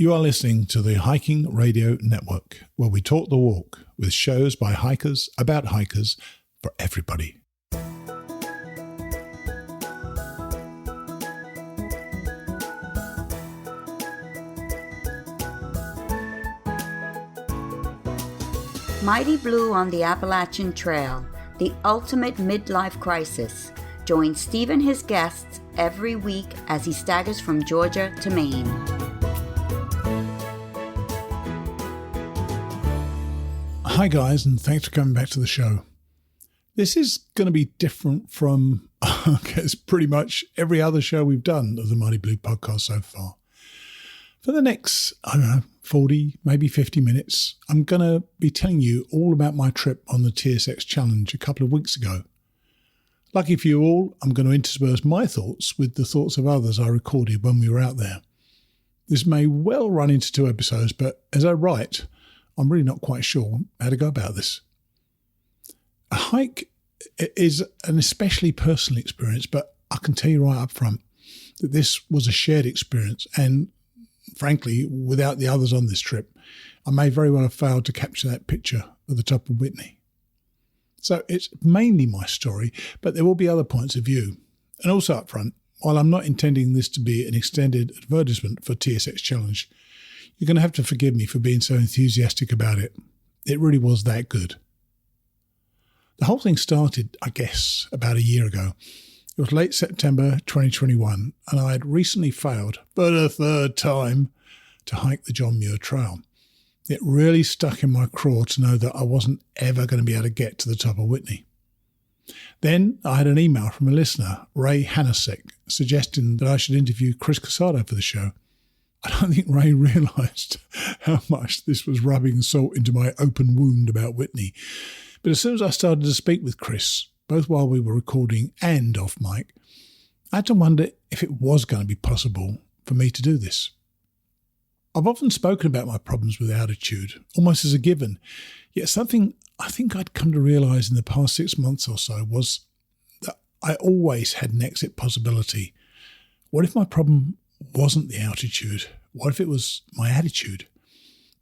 You are listening to the Hiking Radio Network, where we talk the walk with shows by hikers about hikers for everybody. Mighty Blue on the Appalachian Trail, the ultimate midlife crisis. Join Steve and his guests every week as he staggers from Georgia to Maine. Hi guys, and thanks for coming back to the show. This is going to be different from, I guess, pretty much every other show we've done of the Mighty Blue podcast so far. For the next, 40, maybe 50 minutes, I'm going to be telling you all about my trip on the TSX challenge a couple of weeks ago. Lucky for you all, I'm going to intersperse my thoughts with the thoughts of others I recorded when we were out there. This may well run into 2 episodes, but as I write, I'm really not quite sure how to go about this. A hike is an especially personal experience, but I can tell you right up front that this was a shared experience, and frankly, without the others on this trip, I may very well have failed to capture that picture of the top of Whitney. So it's mainly my story, but there will be other points of view. And also up front, while I'm not intending this to be an extended advertisement for TSX Challenge, you're going to have to forgive me for being so enthusiastic about it. It really was that good. The whole thing started, I guess, about a year ago. It was late September 2021, and I had recently failed, for the 3rd time, to hike the John Muir Trail. It really stuck in my craw to know that I wasn't ever going to be able to get to the top of Whitney. Then I had an email from a listener, Ray Hanasek, suggesting that I should interview Chris Casado for the show. I don't think Ray realised how much this was rubbing salt into my open wound about Whitney. But as soon as I started to speak with Chris, both while we were recording and off mic, I had to wonder if it was going to be possible for me to do this. I've often spoken about my problems with altitude, almost as a given, yet something I think I'd come to realise in the past 6 months or so was that I always had an exit possibility. What if my problem wasn't the altitude? What if it was my attitude?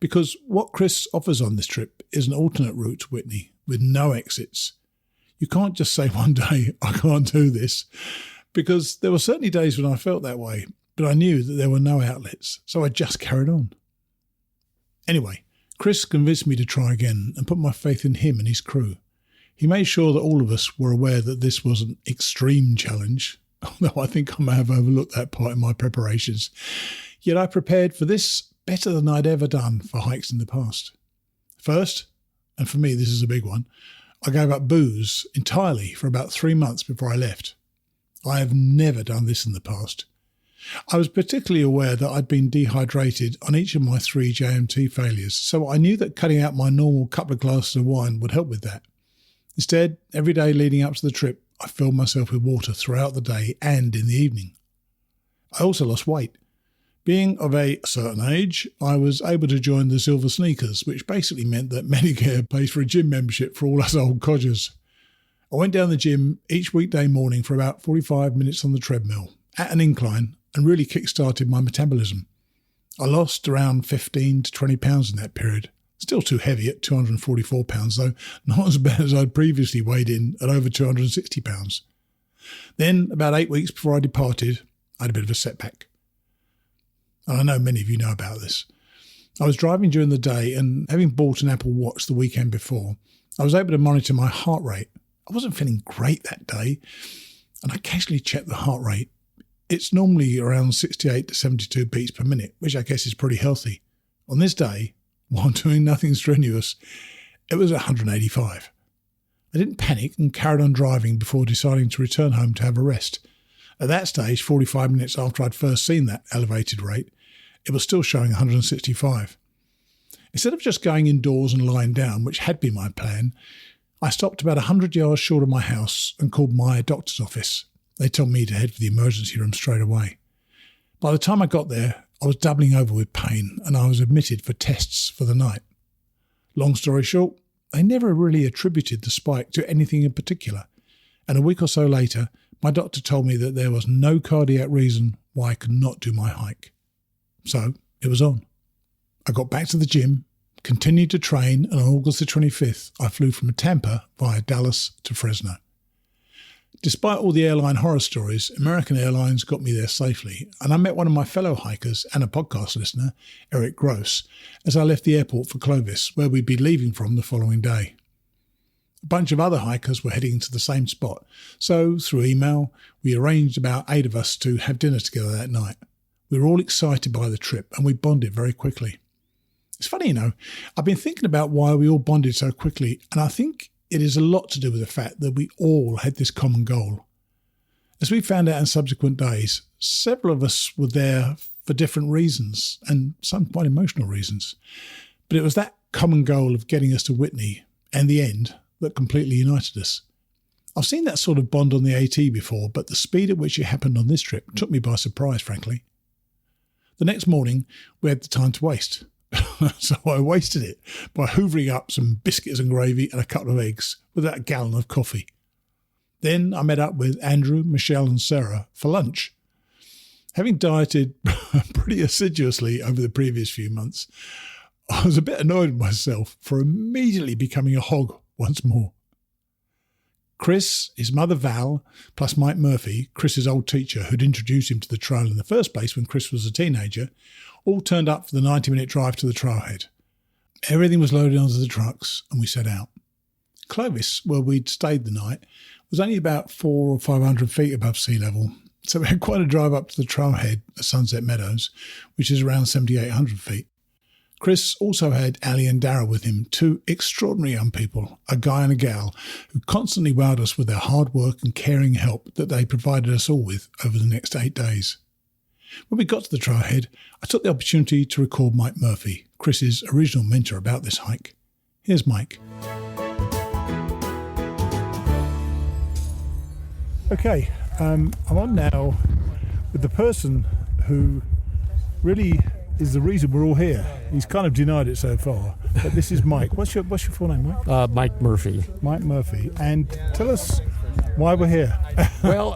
Because what Chris offers on this trip is an alternate route to Whitney with no exits. You can't just say one day, I can't do this, because there were certainly days when I felt that way, but I knew that there were no outlets, so I just carried on. Anyway, Chris convinced me to try again and put my faith in him and his crew. He made sure that all of us were aware that this was an extreme challenge, although I think I may have overlooked that part in my preparations. Yet I prepared for this better than I'd ever done for hikes in the past. First, and for me this is a big one, I gave up booze entirely for about 3 months before I left. I have never done this in the past. I was particularly aware that I'd been dehydrated on each of my 3 JMT failures, so I knew that cutting out my normal couple of glasses of wine would help with that. Instead, every day leading up to the trip, I filled myself with water throughout the day and in the evening. I also lost weight. Being of a certain age, I was able to join the Silver Sneakers, which basically meant that Medicare pays for a gym membership for all us old codgers. I went down the gym each weekday morning for about 45 minutes on the treadmill, at an incline, and really kick-started my metabolism. I lost around 15 to 20 pounds in that period. Still too heavy at 244 pounds, though not as bad as I'd previously weighed in at over 260 pounds. Then, about 8 weeks before I departed, I had a bit of a setback. And I know many of you know about this. I was driving during the day, and having bought an Apple Watch the weekend before, I was able to monitor my heart rate. I wasn't feeling great that day, and I casually checked the heart rate. It's normally around 68 to 72 beats per minute, which I guess is pretty healthy. On this day, while doing nothing strenuous, it was 185. I didn't panic and carried on driving before deciding to return home to have a rest. At that stage, 45 minutes after I'd first seen that elevated rate, it was still showing 165. Instead of just going indoors and lying down, which had been my plan, I stopped about 100 yards short of my house and called my doctor's office. They told me to head for the emergency room straight away. By the time I got there, I was doubling over with pain and I was admitted for tests for the night. Long story short, they never really attributed the spike to anything in particular, and a week or so later, my doctor told me that there was no cardiac reason why I could not do my hike. So it was on. I got back to the gym, continued to train, and on August the 25th, I flew from Tampa via Dallas to Fresno. Despite all the airline horror stories, American Airlines got me there safely, and I met one of my fellow hikers and a podcast listener, Eric Gross, as I left the airport for Clovis, where we'd be leaving from the following day. A bunch of other hikers were heading to the same spot, so through email, we arranged about 8 of us to have dinner together that night. We were all excited by the trip, and we bonded very quickly. It's funny, I've been thinking about why we all bonded so quickly, and I think it is a lot to do with the fact that we all had this common goal. As we found out in subsequent days, several of us were there for different reasons, and some quite emotional reasons. But it was that common goal of getting us to Whitney and the end that completely united us. I've seen that sort of bond on the AT before, but the speed at which it happened on this trip took me by surprise, frankly. The next morning, we had the time to waste. So I wasted it by hoovering up some biscuits and gravy and a couple of eggs with that gallon of coffee. Then I met up with Andrew, Michelle and Sarah for lunch. Having dieted pretty assiduously over the previous few months, I was a bit annoyed with myself for immediately becoming a hog once more. Chris, his mother Val, plus Mike Murphy, Chris's old teacher who'd introduced him to the trail in the first place when Chris was a teenager, all turned up for the 90-minute drive to the trailhead. Everything was loaded onto the trucks and we set out. Clovis, where we'd stayed the night, was only about 400 or 500 feet above sea level, so we had quite a drive up to the trailhead at Sunset Meadows, which is around 7,800 feet. Chris also had Ali and Darrell with him, 2 extraordinary young people, a guy and a gal, who constantly wowed us with their hard work and caring help that they provided us all with over the next 8 days. When we got to the trailhead, I took the opportunity to record Mike Murphy, Chris's original mentor about this hike. Here's Mike. Okay, I'm on now with the person who really is the reason we're all here. He's kind of denied it so far, but this is Mike. What's your full name, Mike? Mike Murphy. Mike Murphy. And tell us why we're here. Well,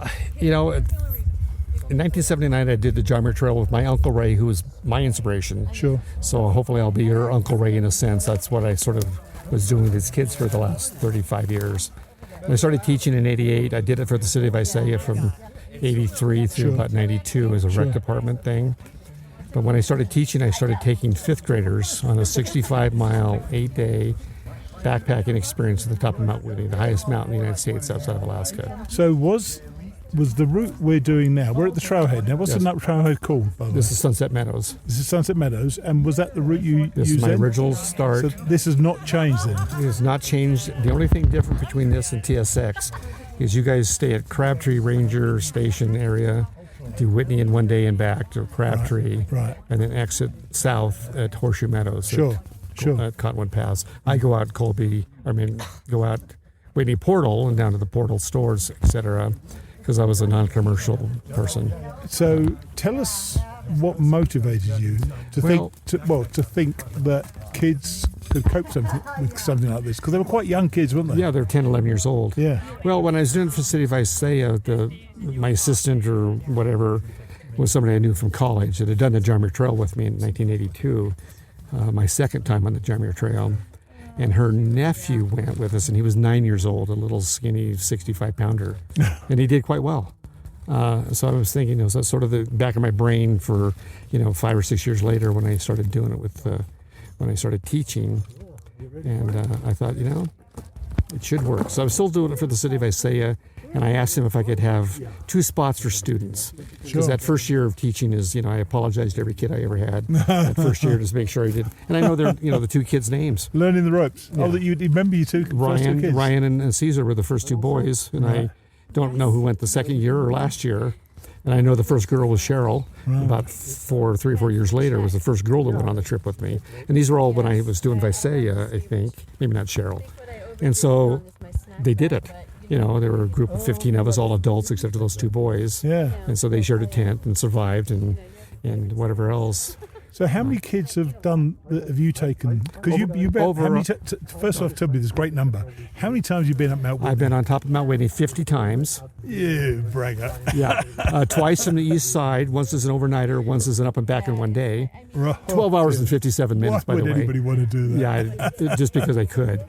in 1979, I did the John Muir Trail with my Uncle Ray, who was my inspiration. Sure. So hopefully I'll be your Uncle Ray in a sense. That's what I sort of was doing with these kids for the last 35 years. When I started teaching in 88, I did it for the city of Isaiah from 83 through about 92 as a rec department thing. But when I started teaching, I started taking 5th graders on a 65-mile, 8-day backpacking experience at the top of Mt Whitney, the highest mountain in the United States outside of Alaska. So was the route we're doing now, we're at the trailhead now. What's the trailhead called, by the way? This is Sunset Meadows. This is Sunset Meadows. And was that the route you used? This is my then? original start. So this has not changed then? It has not changed. The only thing different between this and TSX is you guys stay at Crabtree Ranger Station area, do Whitney in one day and back to Crabtree, and then exit south at Horseshoe Meadows. Sure. At Cottonwood Pass. I go out go out Whitney Portal and down to the Portal stores, etc., because I was a non-commercial person. So tell us what motivated you to think that kids could cope with something like this, because they were quite young kids, weren't they? Yeah, they're 10, 11 years old. Yeah. Well, when I was doing it for the city of Isaiah, my assistant or whatever was somebody I knew from college that had done the John Muir Trail with me in 1982, my second time on the John Muir Trail. And her nephew went with us, and he was 9 years old, a little skinny 65-pounder, and he did quite well. So I was thinking, it was sort of the back of my brain for, 5 or 6 years later when I started doing it when I started teaching, and I thought, it should work. So I was still doing it for the city of Isaiah, and I asked him if I could have 2 spots for students. Because that first year of teaching is, I apologized to every kid I ever had that first year just to make sure I did. And I know they're, the 2 kids' names. Learning the ropes. Yeah. Oh, that you remember your first 2 kids. Ryan and Caesar were the first 2 boys, and I don't know who went the second year or last year. And I know the first girl was Cheryl. About 3 or 4 years later was the first girl that went on the trip with me. And these were all when I was doing Visalia, I think. Maybe not Cheryl. And so they did it. There were a group of 15 of us, all adults except for those 2 boys. Yeah. And so they shared a tent and survived and whatever else. So how many kids have you taken? Because you first off, tell me this great number. How many times have you been up Mount Whitney? I've been on top of Mount Whitney 50 times. Yeah, bragger. Yeah, twice from the east side. Once as an overnighter, once as an up and back in one day. 12 hours and 57 minutes, by the way. Why would anybody want to do that? Yeah, just because I could.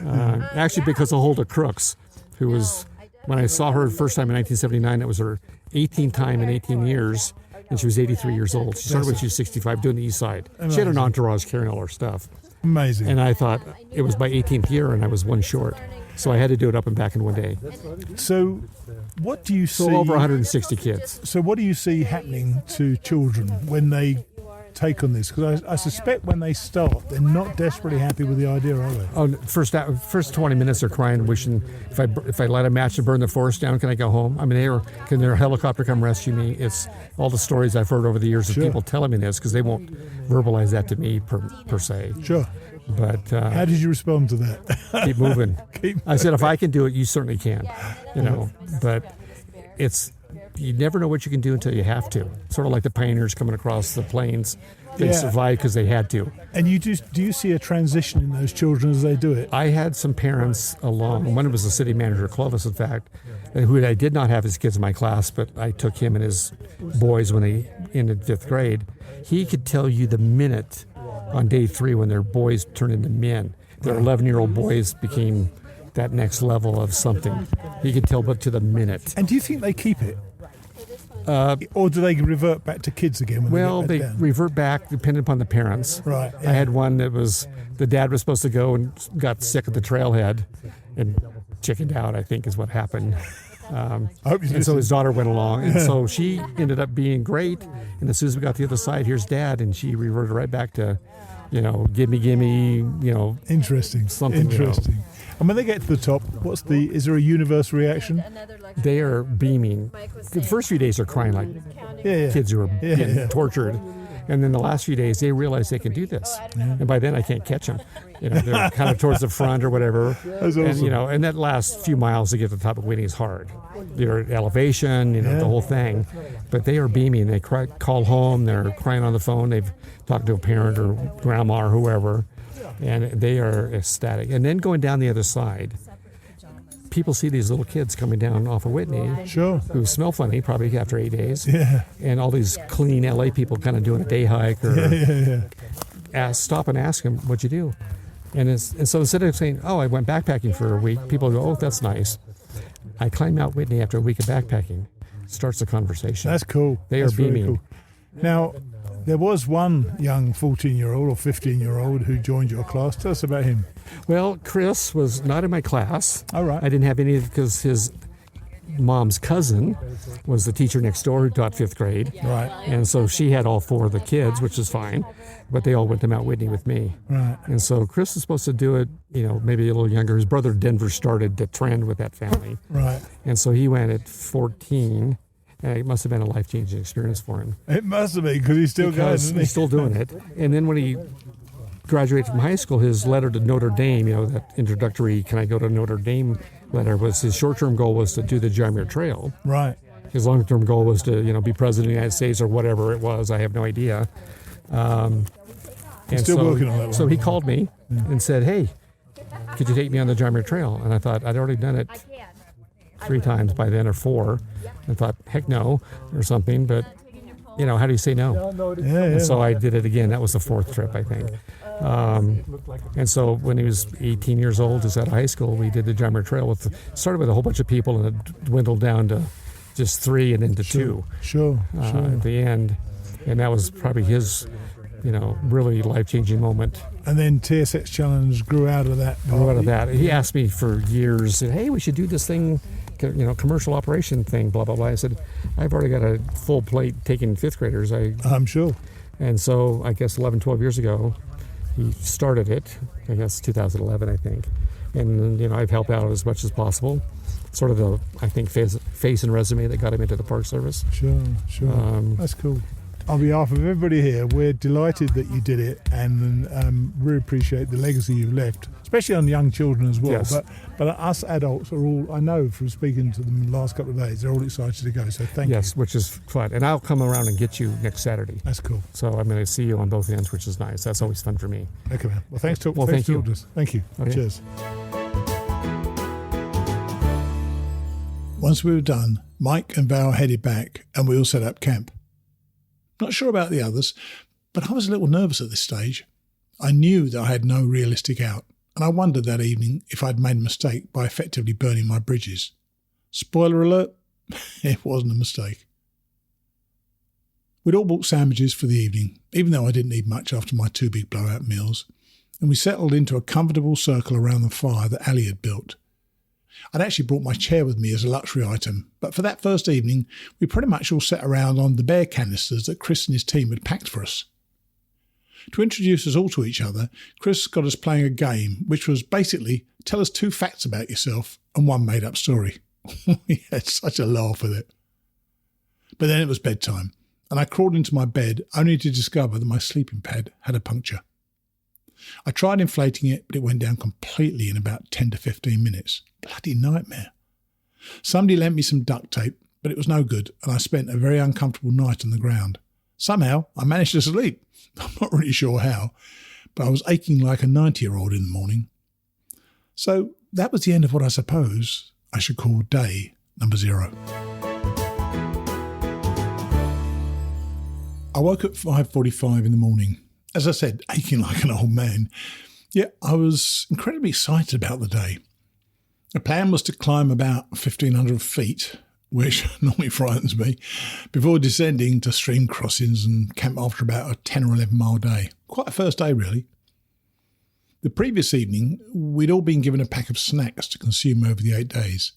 Actually, because of Hulda Crooks, who was, when I saw her the first time in 1979, it was her 18th time in 18 years. And she was 83 years old. She started when she was 65 doing the east side. Amazing. She had an entourage carrying all her stuff. Amazing. And I thought it was my 18th year and I was one short. So I had to do it up and back in one day. So what do you see? So over 160 kids. So what do you see happening to children when they take on this? Because I suspect when they start, they're not desperately happy with the idea, are they? Oh, first 20 minutes they're crying, wishing if I light a match to burn the forest down, can I go home? I mean, can their helicopter come rescue me? It's all the stories I've heard over the years of people telling me this, because they won't verbalize that to me per se. Sure. But how did you respond to that? Keep moving. I said, if I can do it, you certainly can. But you never know what you can do until you have to. Sort of like the pioneers coming across the plains. They survived because they had to. And do you see a transition in those children as they do it? I had some parents along. One was the city manager, Clovis, in fact, who I did not have his kids in my class, but I took him and his boys when they ended 5th grade. He could tell you the minute on day 3 when their boys turned into men. Their 11-year-old boys became that next level of something. He could tell but to the minute. And do you think they keep it? Or do they revert back to kids again? They revert back depending upon the parents. Right. Yeah. I had one that was, the dad was supposed to go and got sick at the trailhead and chickened out, I think is what happened. And so his daughter went along. And so she ended up being great. And as soon as we got to the other side, here's Dad. And she reverted right back to, gimme, Interesting. Something. Interesting. And when they get to the top, is there a universal reaction? They are beaming. The first few days are crying like kids who are getting tortured. And then the last few days, they realize they can do this. Yeah. And by then, I can't catch them. They're kind of towards the front or whatever. That's awesome. And that last few miles to get to the top of Whitney is hard. They're at elevation, the whole thing. But they are beaming. They call home. They're crying on the phone. They've talked to a parent or grandma or whoever. And they are ecstatic. And then going down the other side, people see these little kids coming down off of Whitney who smell funny probably after 8 days. Yeah. And all these clean LA people kind of doing a day hike or stop and ask them, what'd you do? And so instead of saying, I went backpacking for a week, people go, oh, that's nice. I climbed Mount Whitney after a week of backpacking. Starts the conversation. That's cool. That's beaming. Really cool. Now, there was one young 14-year-old or 15-year-old who joined your class. Tell us about him. Well, Chris was not in my class. All right. I didn't have any because his mom's cousin was the teacher next door who taught 5th grade. Right. And so she had all 4 of the kids, which is fine. But they all went to Mount Whitney with me. Right. And so Chris is supposed to do it, maybe a little younger. His brother Denver started the trend with that family. Right. And so he went at 14. And it must have been a life-changing experience for him. It must have been, because he's still going, isn't he? He's still doing it. And then when he graduated from high school, his letter to Notre Dame, that introductory, can I go to Notre Dame letter, was his short-term goal was to do the Jarmir Trail. Right. His long-term goal was to, be president of the United States or whatever it was. I have no idea. He's still working on that one. So he called me and said, hey, could you take me on the Jarmir Trail? And I thought, I'd already done it 3 times by then or 4. I thought, heck no, or something. But, how do you say no? And so I did it again. That was the 4th trip, I think. And so when he was 18 years old, just out of high school, we did the Jarmir Trail. Started with a whole bunch of people, and it dwindled down to just 3 and then to 2 at the end. And that was probably his, really life-changing moment. And then TSX Challenge grew out of that. He asked me for years, said, hey, we should do this thing, commercial operation thing, blah, blah, blah. I said, I've already got a full plate taking 5th graders. I'm sure. And so I guess 11, 12 years ago, he started it. I guess 2011, I think. And, I've helped out as much as possible. Sort of the, I think, face and resume that got him into the Park Service. Sure. That's cool. On behalf of everybody here, we're delighted that you did it and really appreciate the legacy you've left, especially especially on young children as well. Yes. But us adults are all, I know from speaking to them in the last couple of days, they're all excited to go. So thank you. Yes, which is fun. And I'll come around and get you next Saturday. That's cool. So I'm going to see you on both ends, which is nice. That's always fun for me. Okay, man. Well, thanks to thank you. Aldous. Thank you. Okay. Cheers. Once we were done, Mike and Val headed back and we all set up camp. Not sure about the others, but I was a little nervous at this stage. I knew that I had no realistic out, and I wondered that evening if I'd made a mistake by effectively burning my bridges. Spoiler alert, it wasn't a mistake. We'd all bought sandwiches for the evening, even though I didn't eat much after my 2 big blowout meals, and we settled into a comfortable circle around the fire that Ali had built. I'd actually brought my chair with me as a luxury item, but for that first evening, we pretty much all sat around on the bear canisters that Chris and his team had packed for us. To introduce us all to each other, Chris got us playing a game, which was basically tell us 2 facts about yourself and 1 made-up story. We had such a laugh with it. But then it was bedtime, and I crawled into my bed only to discover that my sleeping pad had a puncture. I tried inflating it, but it went down completely in about 10 to 15 minutes. Bloody nightmare. Somebody lent me some duct tape, but it was no good, and I spent a very uncomfortable night on the ground. Somehow, I managed to sleep. I'm not really sure how, but I was aching like a 90-year-old in the morning. So that was the end of what I suppose I should call day number 0. I woke at 5:45 in the morning. As I said, aching like an old man. Yet I was incredibly excited about the day. The plan was to climb about 1,500 feet, which normally frightens me, before descending to stream crossings and camp after about a 10 or 11 mile day. Quite a first day, really. The previous evening, we'd all been given a pack of snacks to consume over the 8 days.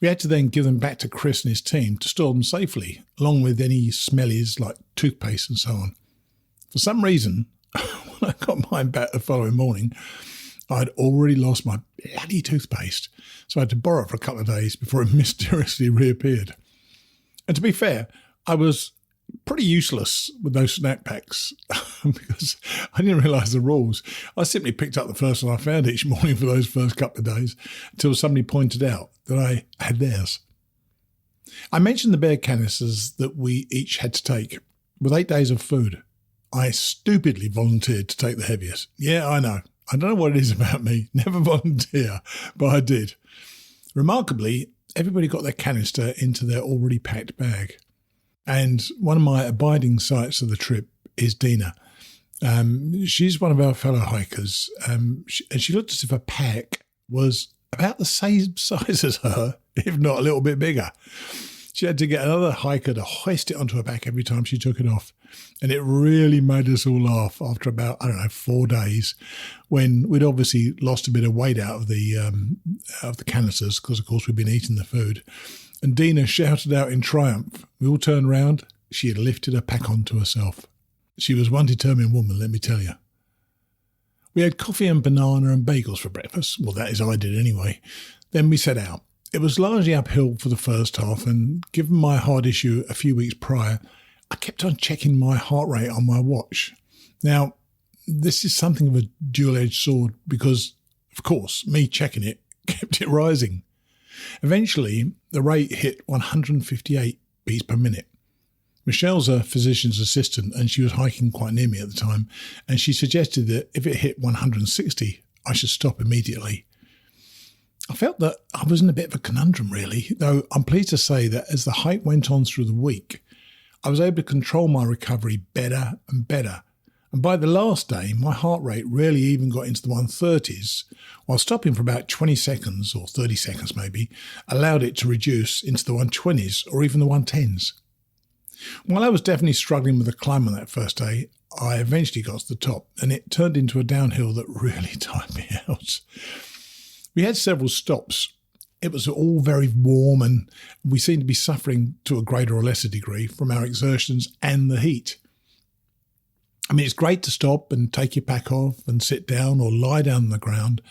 We had to then give them back to Chris and his team to store them safely, along with any smellies like toothpaste and so on. For some reason, when I got mine back the following morning, I'd already lost my bloody toothpaste, so I had to borrow it for a couple of days before it mysteriously reappeared. And to be fair, I was pretty useless with those snack packs because I didn't realise the rules. I simply picked up the first one I found each morning for those first couple of days until somebody pointed out that I had theirs. I mentioned the bear canisters that we each had to take. With 8 days of food, I stupidly volunteered to take the heaviest. Yeah, I know. I don't know what it is about me. Never volunteer, but I did. Remarkably, everybody got their canister into their already packed bag. And one of my abiding sights of the trip is Dina. She's one of our fellow hikers, and she looked as if her pack was about the same size as her, if not a little bit bigger. She had to get another hiker to hoist it onto her back every time she took it off. And it really made us all laugh after about, 4 days, when we'd obviously lost a bit of weight out of the canisters because, of course, we'd been eating the food. And Dina shouted out in triumph. We all turned round. She had lifted her pack onto herself. She was one determined woman, let me tell you. We had coffee and banana and bagels for breakfast. Well, that is, I did anyway. Then we set out. It was largely uphill for the first half, and given my heart issue a few weeks prior, I kept on checking my heart rate on my watch. Now, this is something of a dual-edged sword because, of course, me checking it kept it rising. Eventually, the rate hit 158 beats per minute. Michelle's a physician's assistant, and she was hiking quite near me at the time, and she suggested that if it hit 160, I should stop immediately. I felt that I was in a bit of a conundrum, really, though I'm pleased to say that as the hike went on through the week, I was able to control my recovery better and better. And by the last day, my heart rate really even got into the 130s, while stopping for about 20 seconds, or 30 seconds maybe, allowed it to reduce into the 120s or even the 110s. While I was definitely struggling with the climb on that first day, I eventually got to the top, and it turned into a downhill that really tired me out. We had several stops. It was all very warm, and we seemed to be suffering to a greater or lesser degree from our exertions and the heat. I mean, it's great to stop and take your pack off and sit down or lie down on the ground,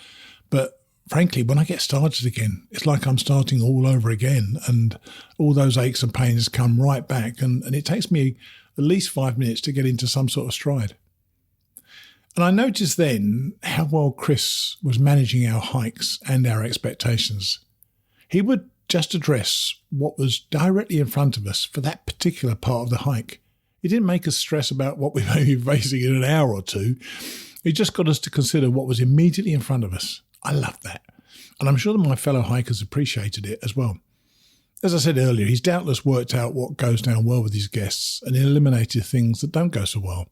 but frankly, when I get started again, it's like I'm starting all over again, and all those aches and pains come right back, and it takes me at least 5 minutes to get into some sort of stride. And I noticed then how well Chris was managing our hikes and our expectations. He would just address what was directly in front of us for that particular part of the hike. He didn't make us stress about what we may be facing in an hour or two. He just got us to consider what was immediately in front of us. I loved that. And I'm sure that my fellow hikers appreciated it as well. As I said earlier, he's doubtless worked out what goes down well with his guests and eliminated things that don't go so well.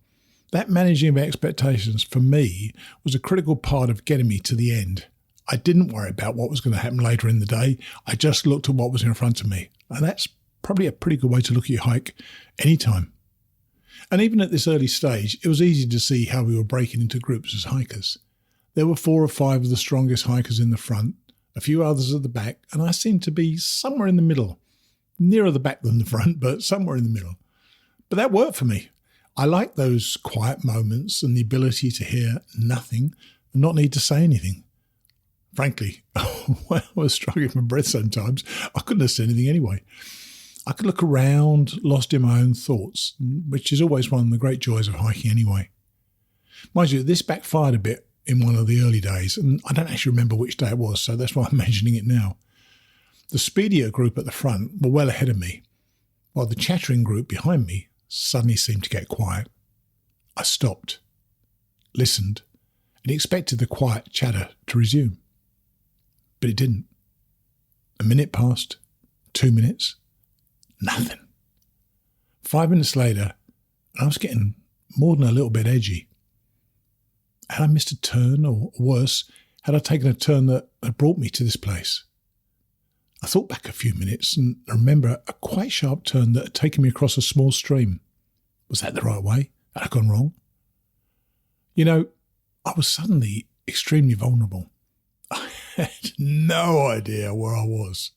That managing of expectations for me was a critical part of getting me to the end. I didn't worry about what was going to happen later in the day. I just looked at what was in front of me. And that's probably a pretty good way to look at your hike anytime. And even at this early stage, it was easy to see how we were breaking into groups as hikers. There were 4 or 5 of the strongest hikers in the front, a few others at the back, and I seemed to be somewhere in the middle. Nearer the back than the front, but somewhere in the middle. But that worked for me. I like those quiet moments and the ability to hear nothing and not need to say anything. Frankly, when I was struggling for breath sometimes, I couldn't have said anything anyway. I could look around, lost in my own thoughts, which is always one of the great joys of hiking anyway. Mind you, this backfired a bit in one of the early days, and I don't actually remember which day it was, so that's why I'm mentioning it now. The speedier group at the front were well ahead of me, while the chattering group behind me suddenly seemed to get quiet. I stopped, listened, and expected the quiet chatter to resume. But it didn't. A minute passed, 2 minutes, nothing. 5 minutes later, I was getting more than a little bit edgy. Had I missed a turn, or worse, had I taken a turn that had brought me to this place? I thought back a few minutes and remember a quite sharp turn that had taken me across a small stream. Was that the right way? Had I gone wrong? You know, I was suddenly extremely vulnerable. I had no idea where I was.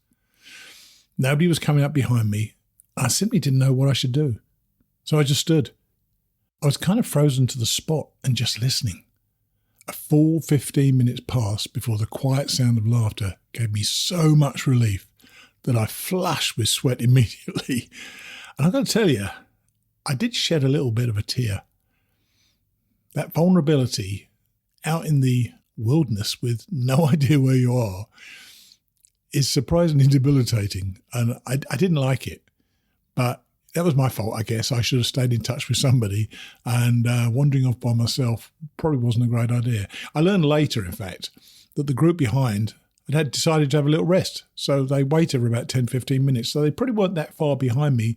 Nobody was coming up behind me. I simply didn't know what I should do. So I just stood. I was kind of frozen to the spot and just listening. A full 15 minutes passed before the quiet sound of laughter gave me so much relief that I flushed with sweat immediately. And I've got to tell you, I did shed a little bit of a tear. That vulnerability out in the wilderness with no idea where you are is surprisingly debilitating. And I didn't like it. But that was my fault, I guess. I should have stayed in touch with somebody, and wandering off by myself probably wasn't a great idea. I learned later, in fact, that the group behind had decided to have a little rest. So they waited for about 10, 15 minutes. So they probably weren't that far behind me,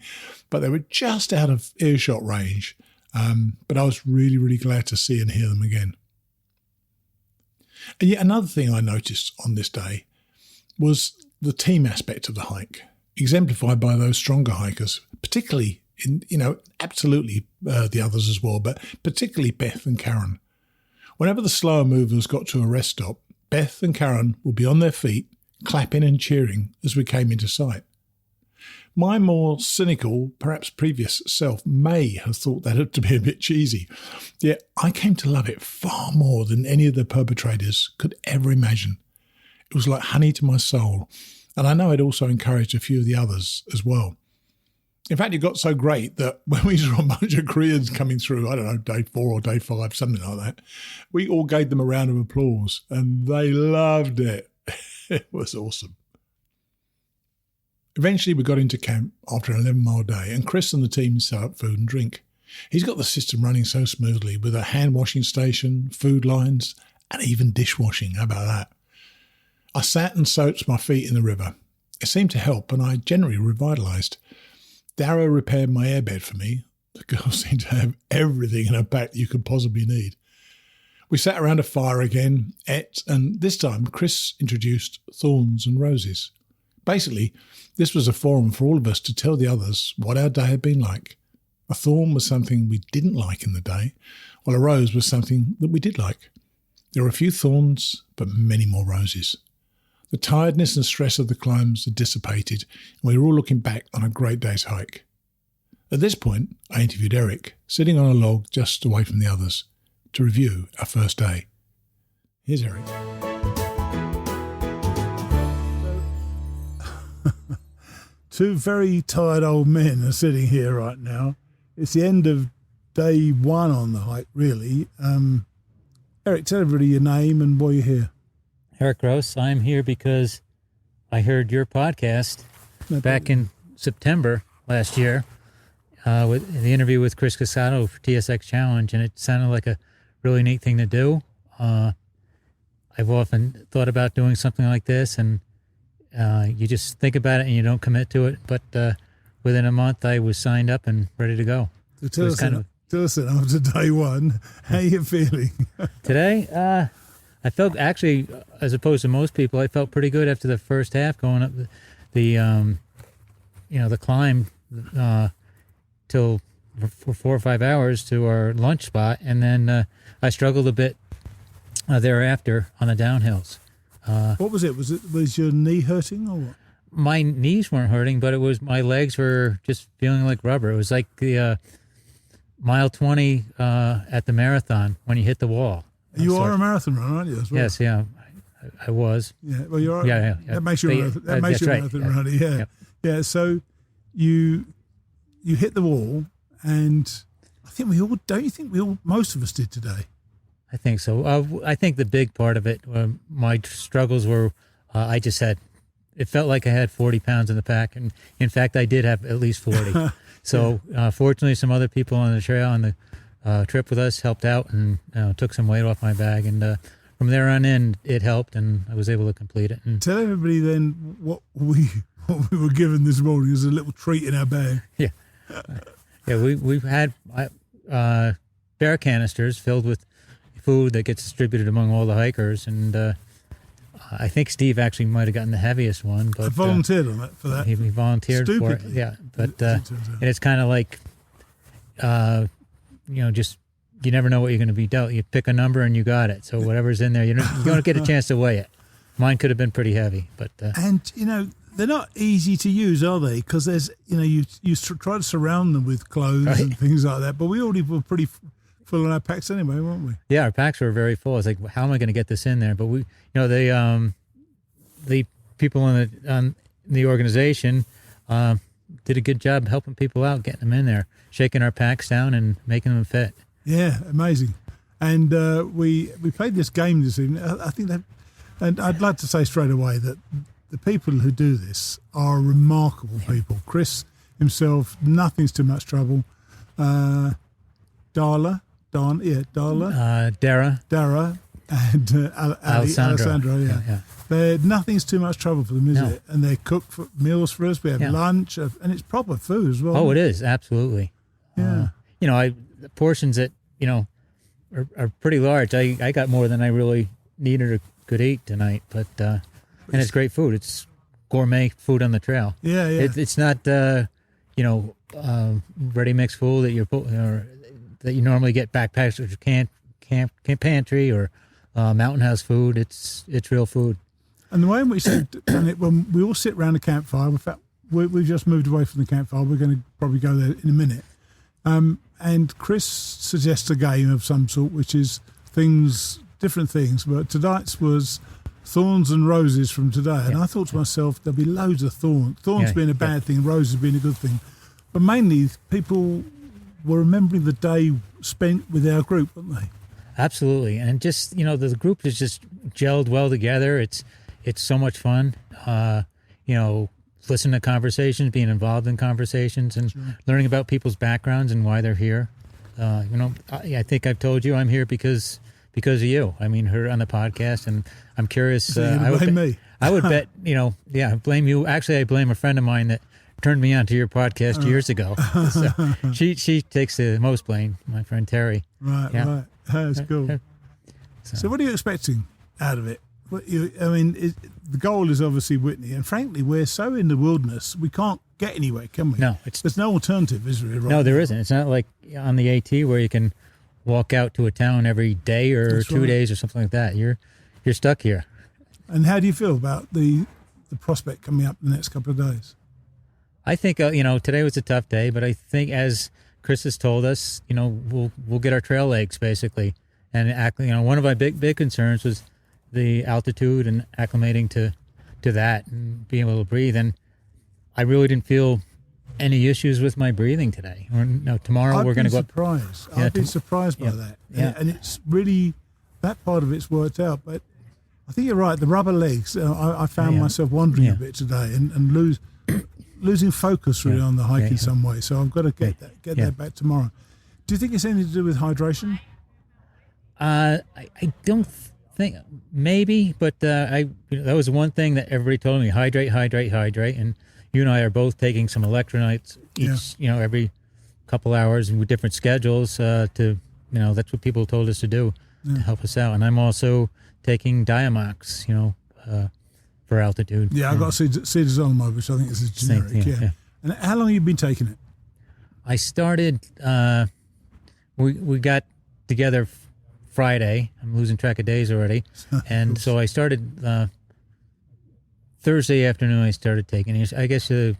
but they were just out of earshot range. But I was really, really glad to see and hear them again. And yet another thing I noticed on this day was the team aspect of the hike, exemplified by those stronger hikers, particularly absolutely the others as well, but particularly Beth and Karen. Whenever the slower movers got to a rest stop, Beth and Karen would be on their feet, clapping and cheering as we came into sight. My more cynical, perhaps previous self may have thought that to be a bit cheesy, yet I came to love it far more than any of the perpetrators could ever imagine. It was like honey to my soul, and I know it also encouraged a few of the others as well. In fact, it got so great that when we saw a bunch of Koreans coming through, I don't know, day 4 or day 5, something like that, we all gave them a round of applause, and they loved it. It was awesome. Eventually, we got into camp after an 11-mile day, and Chris and the team set up food and drink. He's got the system running so smoothly with a hand-washing station, food lines, and even dishwashing. How about that? I sat and soaked my feet in the river. It seemed to help, and I generally revitalised. Darrow repaired my airbed for me. The girl seemed to have everything in her pack you could possibly need. We sat around a fire again, ate, and this time Chris introduced thorns and roses. Basically, this was a forum for all of us to tell the others what our day had been like. A thorn was something we didn't like in the day, while a rose was something that we did like. There were a few thorns, but many more roses. The tiredness and stress of the climbs had dissipated, and we were all looking back on a great day's hike. At this point, I interviewed Eric, sitting on a log just away from the others, to review our first day. Here's Eric. Two very tired old men are sitting here right now. It's the end of day 1 on the hike, really. Eric, tell everybody your name and why you're here. Eric Gross. I'm here because I heard your podcast back in September last year with the interview with Chris Casado for TSX Challenge, and it sounded like a really neat thing to do. I've often thought about doing something like this, and you just think about it and you don't commit to it. But within a month, I was signed up and ready to go. So tell us after day one, how you feeling? Today, I felt actually, as opposed to most people, I felt pretty good after the first half going up the climb till for 4 or 5 hours to our lunch spot, and then I struggled a bit thereafter on the downhills. What was it? Was your knee hurting or what? My knees weren't hurting, but it was my legs were just feeling like rubber. It was like the mile 20 at the marathon when you hit the wall. You are a marathon runner, aren't you? As well? Yes, yeah, I was. Yeah, well, you are. Yeah. That makes you a marathon runner. Yeah, yeah. So you hit the wall, and I think we all. Don't you think we all? Most of us did today. I think so. I think the big part of it, my struggles were, it felt like I had 40 pounds in the pack, and in fact, I did have at least 40. So fortunately, some other people on the trail on the trip with us helped out and took some weight off my bag, and from there on in, it helped, and I was able to complete it. And tell everybody then what we were given this morning as a little treat in our bag. Yeah, we've had bear canisters filled with food that gets distributed among all the hikers, and I think Steve actually might have gotten the heaviest one. But I volunteered on that for that. He volunteered Stupidly. for it. Yeah, but and it's kind of like, just you never know what you're going to be dealt. You pick a number and you got it. So whatever's in there, you don't get a chance to weigh it. Mine could have been pretty heavy, but and they're not easy to use, are they? Because there's you try to surround them with clothes and things like that. But we already were pretty full on our packs anyway, weren't we? Yeah, our packs were very full. It's like, how am I going to get this in there? But we, the people on the organization did a good job helping people out, getting them in there, shaking our packs down and making them fit. Yeah, amazing. And we played this game this evening. I think that, and I'd like to say straight away that the people who do this are remarkable people. Chris himself, nothing's too much trouble. Dara, and Alessandro. Yeah. Nothing's too much trouble for them, is it? And they cook meals for us. We have lunch, and it's proper food as well. Oh, it is, absolutely. Yeah. The portions that, are pretty large. I got more than I really needed or could eat tonight, but and it's great food. It's gourmet food on the trail. Yeah. It's not, ready-mix food that you normally get backpacks or camp pantry or mountain house food. It's real food. And the way in which they've done it, when we all sit around a campfire, in fact, we've just moved away from the campfire. We're going to probably go there in a minute. And Chris suggests a game of some sort, which is different things. But tonight's was thorns and roses from today. And I thought to myself, there'll be loads of thorns. Thorns being a bad thing, roses being a good thing. But mainly, people were remembering the day spent with our group, weren't they? Absolutely. And just, the group is just gelled well together. It's so much fun. Listening to conversations, being involved in conversations, and learning about people's backgrounds and why they're here. I think I've told you I'm here because of you. I mean, her on the podcast, and I'm curious. So you blame me. I would bet, I blame you. Actually, I blame a friend of mine that turned me on to your podcast years ago. So she takes the most blame, my friend Terry. Right. That's cool. So what are you expecting out of it? The goal is obviously Whitney, and frankly, we're so in the wilderness, we can't get anywhere, can we? No. There's no alternative, is there? Right no, there isn't. It's not like on the AT where you can walk out to a town every day or 2 days or something like that. You're stuck here. And how do you feel about the prospect coming up the next couple of days? I think, today was a tough day, but I think as Chris has told us, we'll get our trail legs basically. And, one of my big concerns was the altitude and acclimating to that and being able to breathe. And I really didn't feel any issues with my breathing today. Tomorrow we're going to go up. I'd be surprised by that. Yeah. And it's really that part of it's worked out. But I think you're right. The rubber legs. I found myself wandering a bit today and losing focus really on the hike in some way. So I've got to get that back tomorrow. Do you think it's anything to do with hydration? I don't think, maybe, but that was one thing that everybody told me: hydrate. And you and I are both taking some electrolytes each, every couple hours and with different schedules. That's what people told us to do to help us out. And I'm also taking Diamox, for altitude. Yeah, I've got Cedazolomide, which I think is a generic. Yeah. And how long have you been taking it? I started. We got together Friday. I'm losing track of days already, and so I started Thursday afternoon. I started taking it. I guess you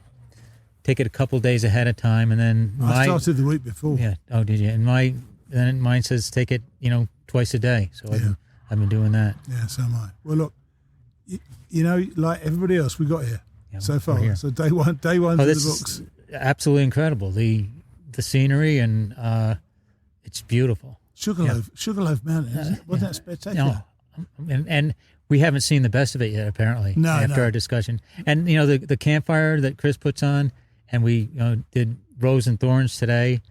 take it a couple days ahead of time, and then I started the week before. Yeah. Oh, did you? And mine says take it, twice a day. So I've been doing that. Yeah, so am I. Well, look, like everybody else, we got here so far. Here. So day one to the books. Absolutely incredible. The scenery and it's beautiful. Sugarloaf Mountain. Wasn't that spectacular? No. And we haven't seen the best of it yet, apparently. After our discussion, and the campfire that Chris puts on, and we did Rose and Thorns today,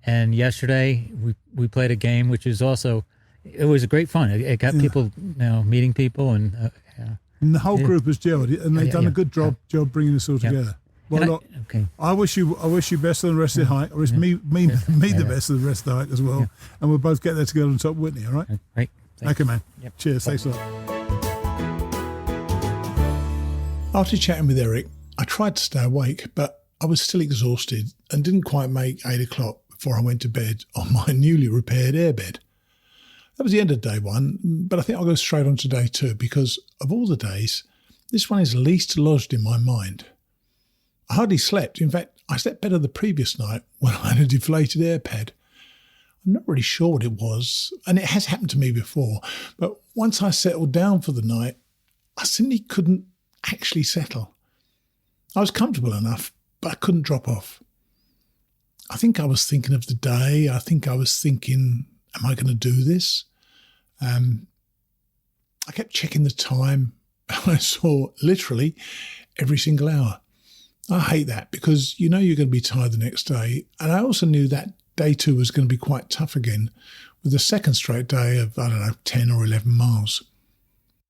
and yesterday we played a game, which is also it was great fun. It got people meeting people and. And the whole group has gelled, and they've done a good job bringing us all together. Well, I wish you best of the rest of the hike. I wish me the best of the rest of the hike as well. And we'll both get there together on top Whitney, all right? Right. Thanks. Okay, man. Yep. Cheers. Thanks a lot. After chatting with Eric, I tried to stay awake, but I was still exhausted and didn't quite make 8 o'clock before I went to bed on my newly repaired airbed. That was the end of day one, but I think I'll go straight on to day two because of all the days, this one is least lodged in my mind. I hardly slept. In fact, I slept better the previous night when I had a deflated air pad. I'm not really sure what it was, and it has happened to me before, but once I settled down for the night, I simply couldn't actually settle. I was comfortable enough, but I couldn't drop off. I think I was thinking of the day. I think I was thinking, am I going to do this? I kept checking the time. I saw literally every single hour. I hate that because you're going to be tired the next day. And I also knew that day two was going to be quite tough again with the second straight day of, 10 or 11 miles.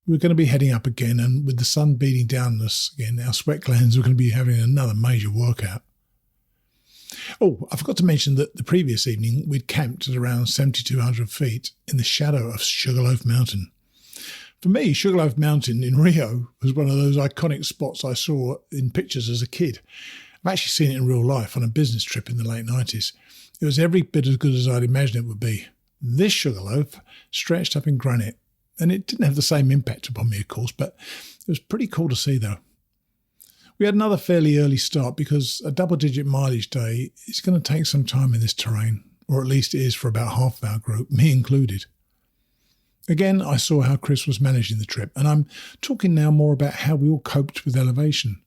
We were going to be heading up again, and with the sun beating down on us again, our sweat glands were going to be having another major workout. Oh, I forgot to mention that the previous evening we'd camped at around 7,200 feet in the shadow of Sugarloaf Mountain. For me, Sugarloaf Mountain in Rio was one of those iconic spots I saw in pictures as a kid. I've actually seen it in real life on a business trip in the late 90s. It was every bit as good as I'd imagined it would be. This Sugarloaf stretched up in granite, and it didn't have the same impact upon me, of course, but it was pretty cool to see, though. We had another fairly early start because a double-digit mileage day is going to take some time in this terrain, or at least it is for about half of our group, me included. Again, I saw how Chris was managing the trip, and I'm talking now more about how we all coped with elevation.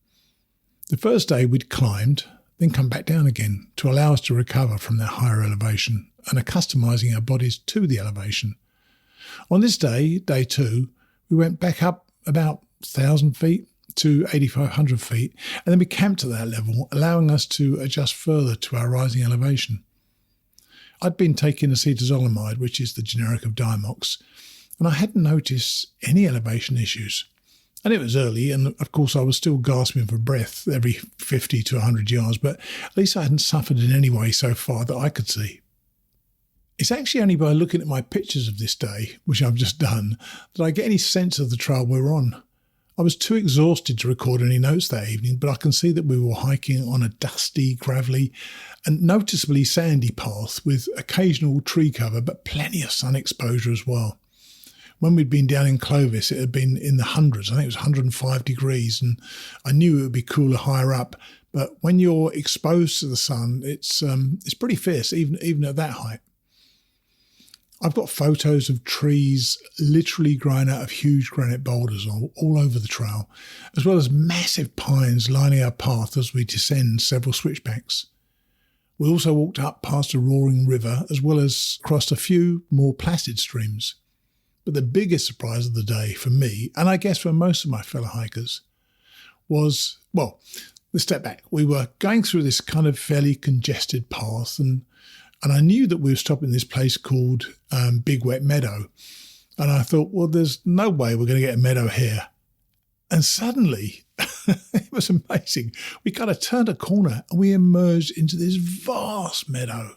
The first day we'd climbed, then come back down again to allow us to recover from that higher elevation and accustomizing our bodies to the elevation. On this day, day two, we went back up about 1,000 feet to 8,500 feet, and then we camped at that level, allowing us to adjust further to our rising elevation. I'd been taking acetazolamide, which is the generic of Diamox, and I hadn't noticed any elevation issues. And it was early, and of course I was still gasping for breath every 50 to 100 yards, but at least I hadn't suffered in any way so far that I could see. It's actually only by looking at my pictures of this day, which I've just done, that I get any sense of the trail we're on. I was too exhausted to record any notes that evening, but I can see that we were hiking on a dusty, gravelly and noticeably sandy path with occasional tree cover, but plenty of sun exposure as well. When we'd been down in Clovis, it had been in the hundreds. I think it was 105 degrees, and I knew it would be cooler higher up. But when you're exposed to the sun, it's pretty fierce, even at that height. I've got photos of trees literally growing out of huge granite boulders all over the trail, as well as massive pines lining our path as we descend several switchbacks. We also walked up past a roaring river, as well as crossed a few more placid streams. But the biggest surprise of the day for me, and I guess for most of my fellow hikers, was, well, let's step back. We were going through this kind of fairly congested path, and I knew that we were stopping this place called Big Wet Meadow. And I thought, well, there's no way we're going to get a meadow here. And suddenly, it was amazing. We kind of turned a corner and we emerged into this vast meadow.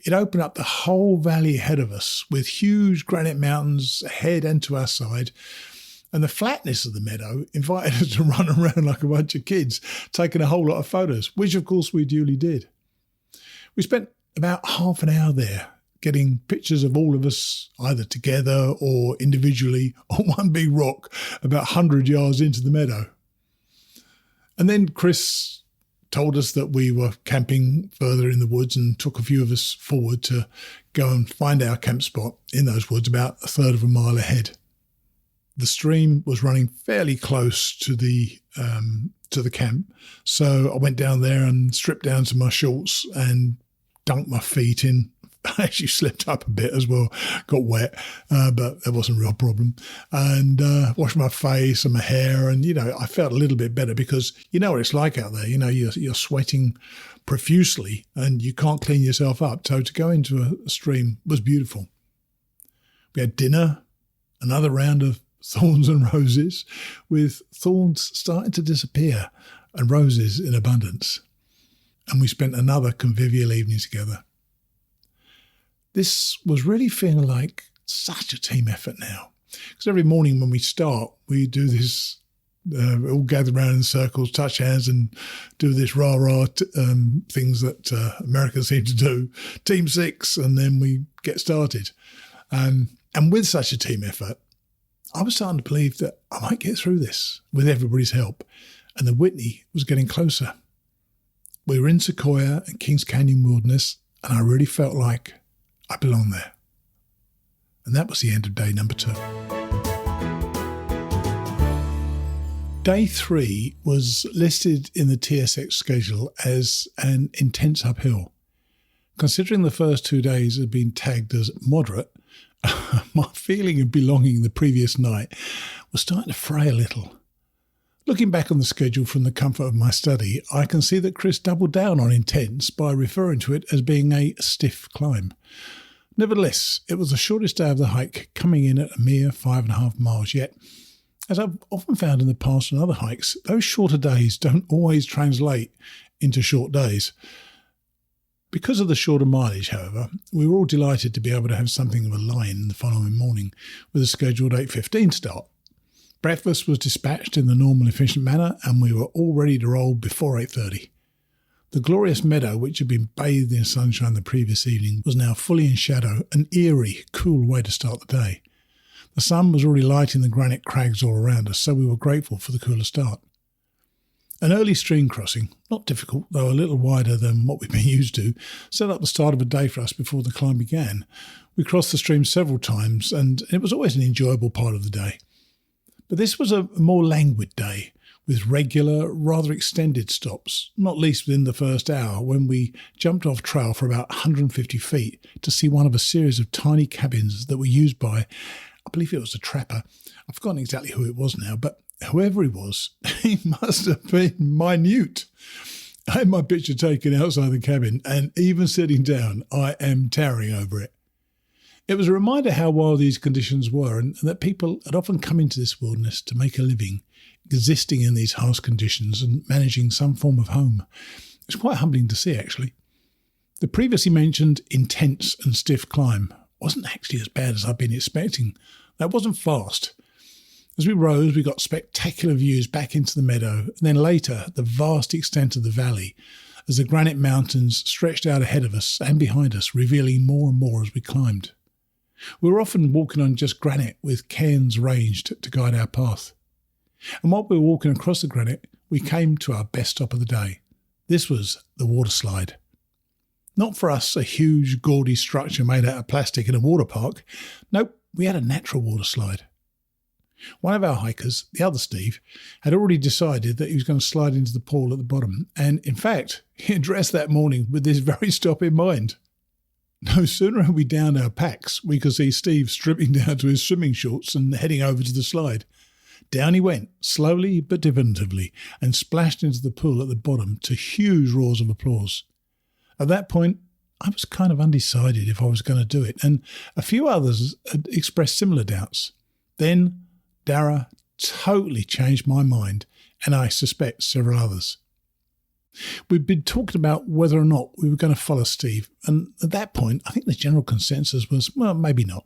It opened up the whole valley ahead of us with huge granite mountains ahead and to our side. And the flatness of the meadow invited us to run around like a bunch of kids, taking a whole lot of photos, which of course we duly did. We spent about half an hour there getting pictures of all of us either together or individually on one big rock about 100 yards into the meadow. And then Chris told us that we were camping further in the woods and took a few of us forward to go and find our camp spot in those woods about a third of a mile ahead. The stream was running fairly close to the camp, so I went down there and stripped down to my shorts and dunked my feet in. I actually slipped up a bit as well, got wet, but that wasn't a real problem. And washed my face and my hair, and I felt a little bit better because you know what it's like out there. You're sweating profusely and you can't clean yourself up. So to go into a stream was beautiful. We had dinner, another round of thorns and roses, with thorns starting to disappear and roses in abundance. And we spent another convivial evening together. This was really feeling like such a team effort now. Because every morning when we start, we do this, we all gather around in circles, touch hands and do this rah-rah things that Americans seem to do, Team 6, and then we get started. And with such a team effort, I was starting to believe that I might get through this with everybody's help. And the Whitney was getting closer. We were in Sequoia and Kings Canyon Wilderness, and I really felt like I belong there. And that was the end of day number 2. Day 3 was listed in the TSX schedule as an intense uphill. Considering the first 2 days had been tagged as moderate, my feeling of belonging the previous night was starting to fray a little. Looking back on the schedule from the comfort of my study, I can see that Chris doubled down on intense by referring to it as being a stiff climb. Nevertheless, it was the shortest day of the hike, coming in at a mere 5.5 miles, yet, as I've often found in the past on other hikes, those shorter days don't always translate into short days. Because of the shorter mileage, however, we were all delighted to be able to have something of a line the following morning with a scheduled 8:15 start. Breakfast was dispatched in the normal efficient manner and we were all ready to roll before 8:30. The glorious meadow, which had been bathed in sunshine the previous evening, was now fully in shadow, an eerie, cool way to start the day. The sun was already lighting the granite crags all around us, so we were grateful for the cooler start. An early stream crossing, not difficult, though a little wider than what we've been used to, set up the start of a day for us before the climb began. We crossed the stream several times, and it was always an enjoyable part of the day. But this was a more languid day, with regular, rather extended stops, not least within the first hour when we jumped off trail for about 150 feet to see one of a series of tiny cabins that were used by, I believe it was a trapper. I've forgotten exactly who it was now, but whoever he was, he must have been minute. I had my picture taken outside the cabin, and even sitting down, I am towering over it. It was a reminder how wild these conditions were and that people had often come into this wilderness to make a living, existing in these harsh conditions and managing some form of home. It's quite humbling to see, actually. The previously mentioned intense and stiff climb wasn't actually as bad as I'd been expecting. That wasn't fast. As we rose, we got spectacular views back into the meadow, and then later the vast extent of the valley as the granite mountains stretched out ahead of us and behind us, revealing more and more as we climbed. We were often walking on just granite with cairns ranged to guide our path. And while we were walking across the granite, we came to our best stop of the day. This was the water slide. Not for us a huge, gaudy structure made out of plastic in a water park. Nope, we had a natural water slide. One of our hikers, the other Steve, had already decided that he was going to slide into the pool at the bottom. And in fact, he had dressed that morning with this very stop in mind. No sooner had we downed our packs, we could see Steve stripping down to his swimming shorts and heading over to the slide. Down he went, slowly but definitively, and splashed into the pool at the bottom to huge roars of applause. At that point, I was kind of undecided if I was going to do it, and a few others had expressed similar doubts. Then Dara totally changed my mind, and I suspect several others. We'd been talking about whether or not we were going to follow Steve, and at that point, I think the general consensus was, well, maybe not.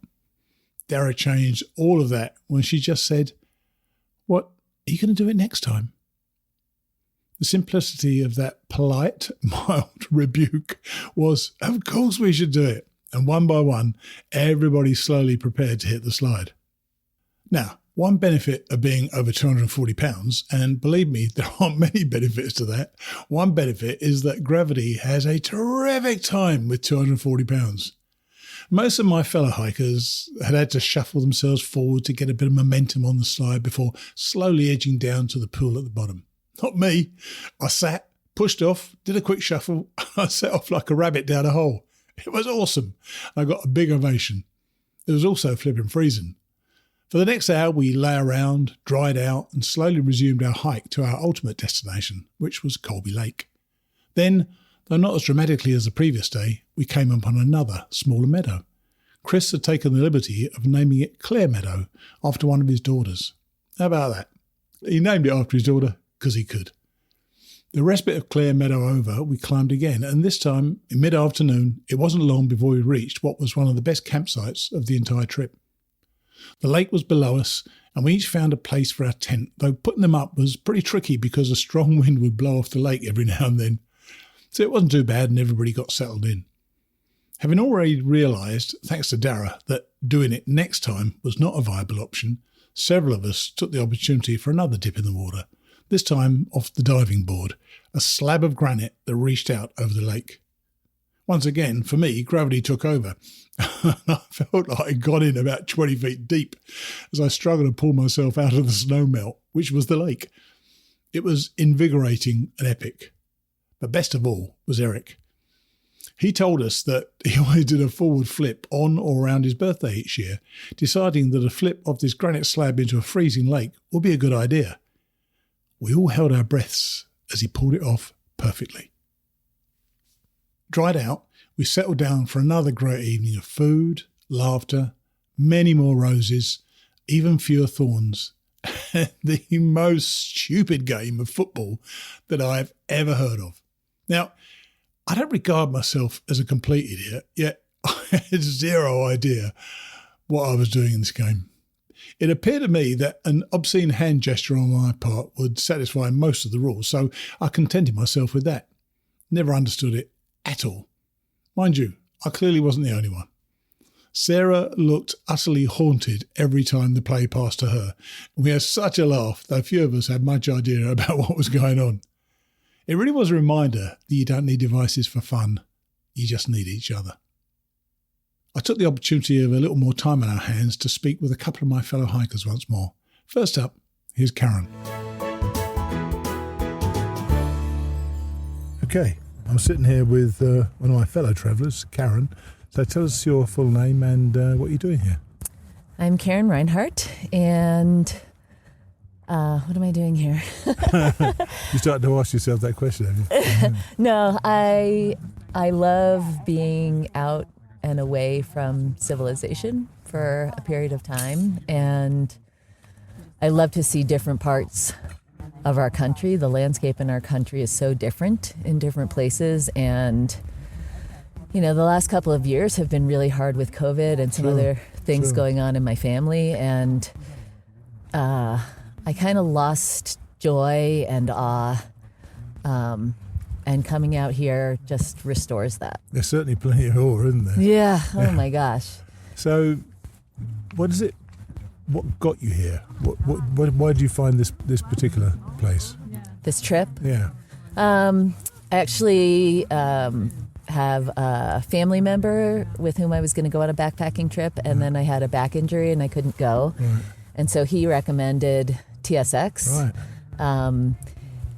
Dara changed all of that when she just said, "What, are you going to do it next time?" The simplicity of that polite, mild rebuke was, of course we should do it. And one by one, everybody slowly prepared to hit the slide. Now, one benefit of being over 240 pounds, and believe me, there aren't many benefits to that. One benefit is that gravity has a terrific time with 240 pounds. Most of my fellow hikers had to shuffle themselves forward to get a bit of momentum on the slide before slowly edging down to the pool at the bottom. Not me. I sat, pushed off, did a quick shuffle. I set off like a rabbit down a hole. It was awesome. I got a big ovation. It was also flipping freezing. For the next hour, we lay around, dried out, and slowly resumed our hike to our ultimate destination, which was Colby Lake. Then, though not as dramatically as the previous day, we came upon another, smaller meadow. Chris had taken the liberty of naming it Clare Meadow after one of his daughters. How about that? He named it after his daughter because he could. The respite of Clare Meadow over, we climbed again, and this time, in mid-afternoon, it wasn't long before we reached what was one of the best campsites of the entire trip. The lake was below us, and we each found a place for our tent, though putting them up was pretty tricky because a strong wind would blow off the lake every now and then. So it wasn't too bad, and everybody got settled in. Having already realised, thanks to Dara, that doing it next time was not a viable option, several of us took the opportunity for another dip in the water, this time off the diving board, a slab of granite that reached out over the lake. Once again, for me, gravity took over. I felt like I'd gone in about 20 feet deep as I struggled to pull myself out of the snowmelt, which was the lake. It was invigorating and epic. But best of all was Eric. He told us that he always did a forward flip on or around his birthday each year, deciding that a flip of this granite slab into a freezing lake would be a good idea. We all held our breaths as he pulled it off perfectly. Dried out, we settled down for another great evening of food, laughter, many more roses, even fewer thorns, and the most stupid game of football that I've ever heard of. Now, I don't regard myself as a complete idiot, yet I had zero idea what I was doing in this game. It appeared to me that an obscene hand gesture on my part would satisfy most of the rules, so I contented myself with that. Never understood it at all. Mind you, I clearly wasn't the only one. Sarah looked utterly haunted every time the play passed to her. We had such a laugh, though few of us had much idea about what was going on. It really was a reminder that you don't need devices for fun. You just need each other. I took the opportunity of a little more time on our hands to speak with a couple of my fellow hikers once more. First up, here's Karen. Okay, I'm sitting here with one of my fellow travellers, Karen. So tell us your full name and what you're doing here. I'm Karen Reinhardt, and what am I doing here? You started to ask yourself that question, have you? No, I love being out and away from civilization for a period of time, and I love to see different parts of our country. The landscape in our country is so different in different places, and you know, the last couple of years have been really hard with COVID and some other things going on in my family, and I kind of lost joy and awe, and coming out here just restores that. There's certainly plenty of awe, isn't there? Yeah. Oh my gosh. So, what got you here? Why did you find this particular place? This trip? Yeah. I actually have a family member with whom I was going to go on a backpacking trip, and then I had a back injury and I couldn't go. Right. And so he recommended TSX. Right.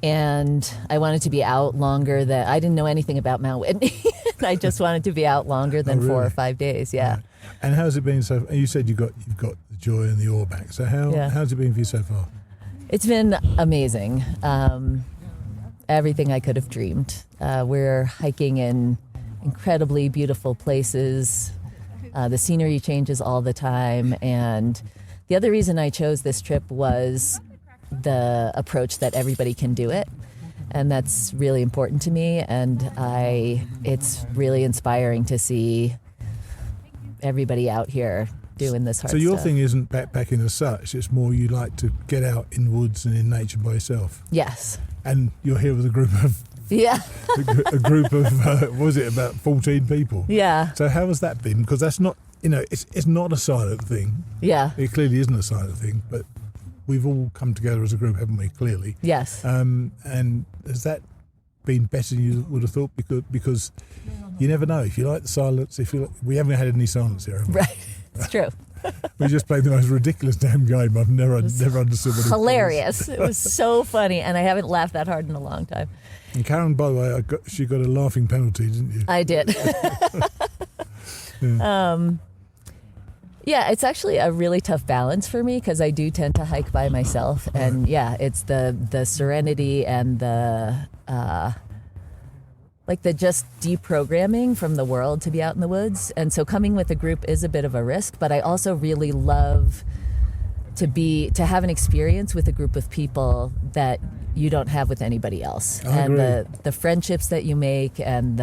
And I wanted to be out longer. That I didn't know anything about Mount Whitney. I just wanted to be out longer than 4 or 5 days. Yeah. Right. And how's it been so far? You said you've got the joy and the awe back. So how's it been for you so far? It's been amazing. Everything I could have dreamed. We're hiking in incredibly beautiful places. The scenery changes all the time. And the other reason I chose this trip was the approach that everybody can do it. And that's really important to me. And it's really inspiring to see everybody out here doing this hard stuff. So your thing isn't backpacking as such. It's more you like to get out in the woods and in nature by yourself. Yes. And you're here with a group of a group of what was it, about 14 people? Yeah. So how has that been? Because that's not, it's not a silent thing. Yeah. It clearly isn't a silent thing, but we've all come together as a group, haven't we? Clearly. Yes. And has that been better than you would have thought? Because you never know. If you like the silence, we haven't had any silence here, have we? Right. It's true. We just played the most ridiculous damn game. I've never understood what it was. Hilarious. It was so funny, and I haven't laughed that hard in a long time. And Karen, by the way, she got a laughing penalty, didn't you? I did. Yeah, it's actually a really tough balance for me because I do tend to hike by myself, and it's the serenity and the just deprogramming from the world to be out in the woods. And so coming with a group is a bit of a risk, but I also really love to have an experience with a group of people that you don't have with anybody else. I agree. The friendships that you make and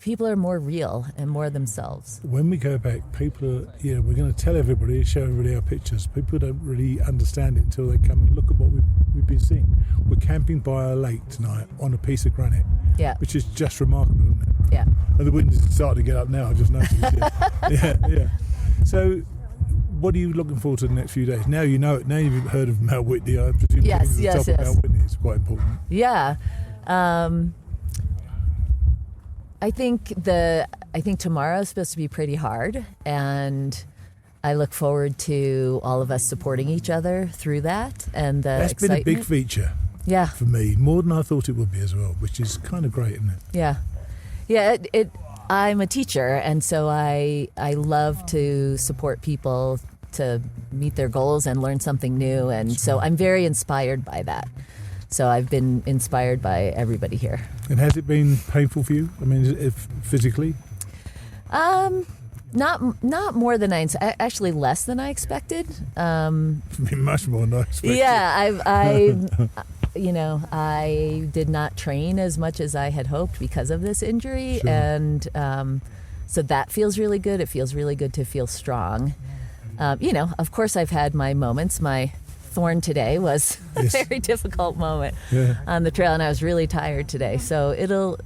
people are more real and more themselves. When we go back, people are, we're going to tell everybody, show everybody our pictures. People don't really understand it until they come and look at what we've been seeing. We're camping by a lake tonight on a piece of granite, which is just remarkable, isn't it? Yeah. And the wind is starting to get up now, I just noticed. Yeah. So what are you looking forward to the next few days? Now you know it. Now you've heard of Mt Whitney. I presume yes. of Mt Whitney is quite important. Yeah. I think tomorrow is supposed to be pretty hard, and I look forward to all of us supporting each other through that and the That's excitement. been a big feature. Yeah. For me, more than I thought it would be as well, which is kind of great, isn't it? Yeah. Yeah. I'm a teacher, and so I love to support people to meet their goals and learn something new, and so I'm very inspired by that. So I've been inspired by everybody here. And has it been painful for you? I mean, physically? Not more than actually less than I expected. Much more than I expected. Yeah, I did not train as much as I had hoped because of this injury, Sure. and so that feels really good. It feels really good to feel strong. Of course, I've had my moments. My thorn today was a very difficult moment on the trail, and I was really tired today. So it'll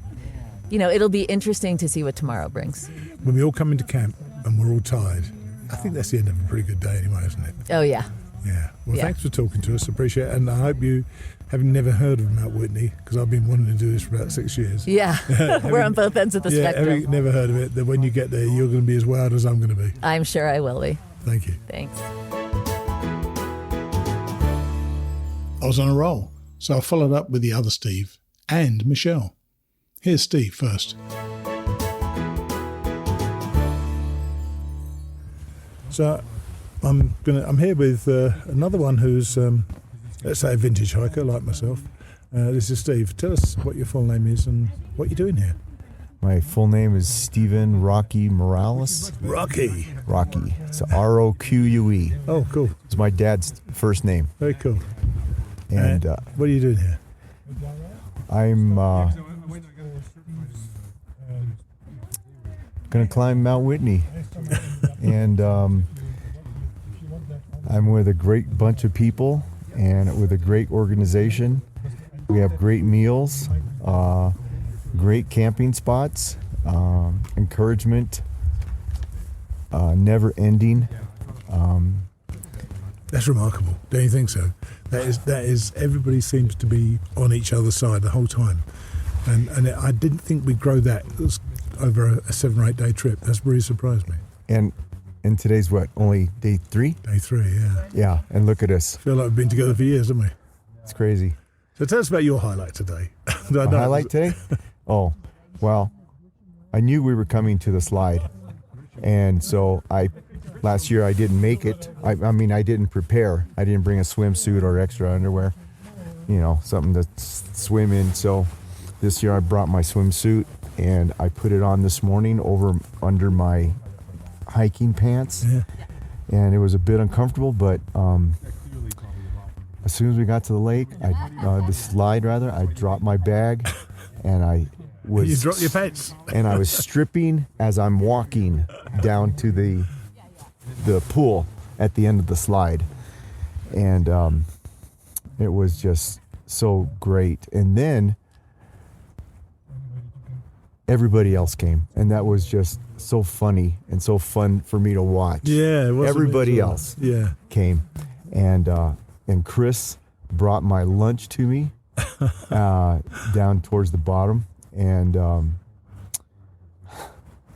be interesting to see what tomorrow brings. When we all come into camp and we're all tired, I think that's the end of a pretty good day anyway, isn't it? Oh, yeah. Yeah. Well, thanks for talking to us. Appreciate it. And I hope you, having never heard of Mt Whitney, because I've been wanting to do this for about 6 years. Yeah. We're on both ends of the spectrum. Having never heard of it, that when you get there, you're going to be as wild as I'm going to be. I'm sure I will be. Thank you. Thanks. I was on a roll, so I followed up with the other Steve and Michelle. Here's Steve first. So I'm here with another one who's, let's say, a vintage hiker like myself. This is Steve. Tell us what your full name is and what you're doing here. My full name is Stephen Rocky Morales. Rocky. It's Roque. Oh, cool. It's my dad's first name. Very cool. And what are you doing here? I'm going to climb Mount Whitney. And I'm with a great bunch of people and with a great organization. We have great meals, great camping spots, encouragement, never ending. That's remarkable. Don't you think so? That is. Everybody seems to be on each other's side the whole time, and I didn't think we'd grow that over a 7 or 8 day trip. That's really surprised me. And today's what? Only day 3? Day 3, yeah. Yeah, and look at us. Feel like we've been together for years, haven't we? It's crazy. So tell us about your highlight today. My highlight today? Oh, Well, I knew we were coming to the slide, and so last year I didn't make it. I didn't prepare. I didn't bring a swimsuit or extra underwear, something to swim in. So this year I brought my swimsuit, and I put it on this morning under my hiking pants. Yeah. And it was a bit uncomfortable, but as soon as we got to the lake, the slide rather, I dropped my bag, and You dropped your pants. and I was stripping as I'm walking down to the pool at the end of the slide, and it was just so great. And then everybody else came, and that was just so funny and so fun for me to watch. Yeah, it was everybody amazing. else Yeah. came, and Chris brought my lunch to me down towards the bottom, and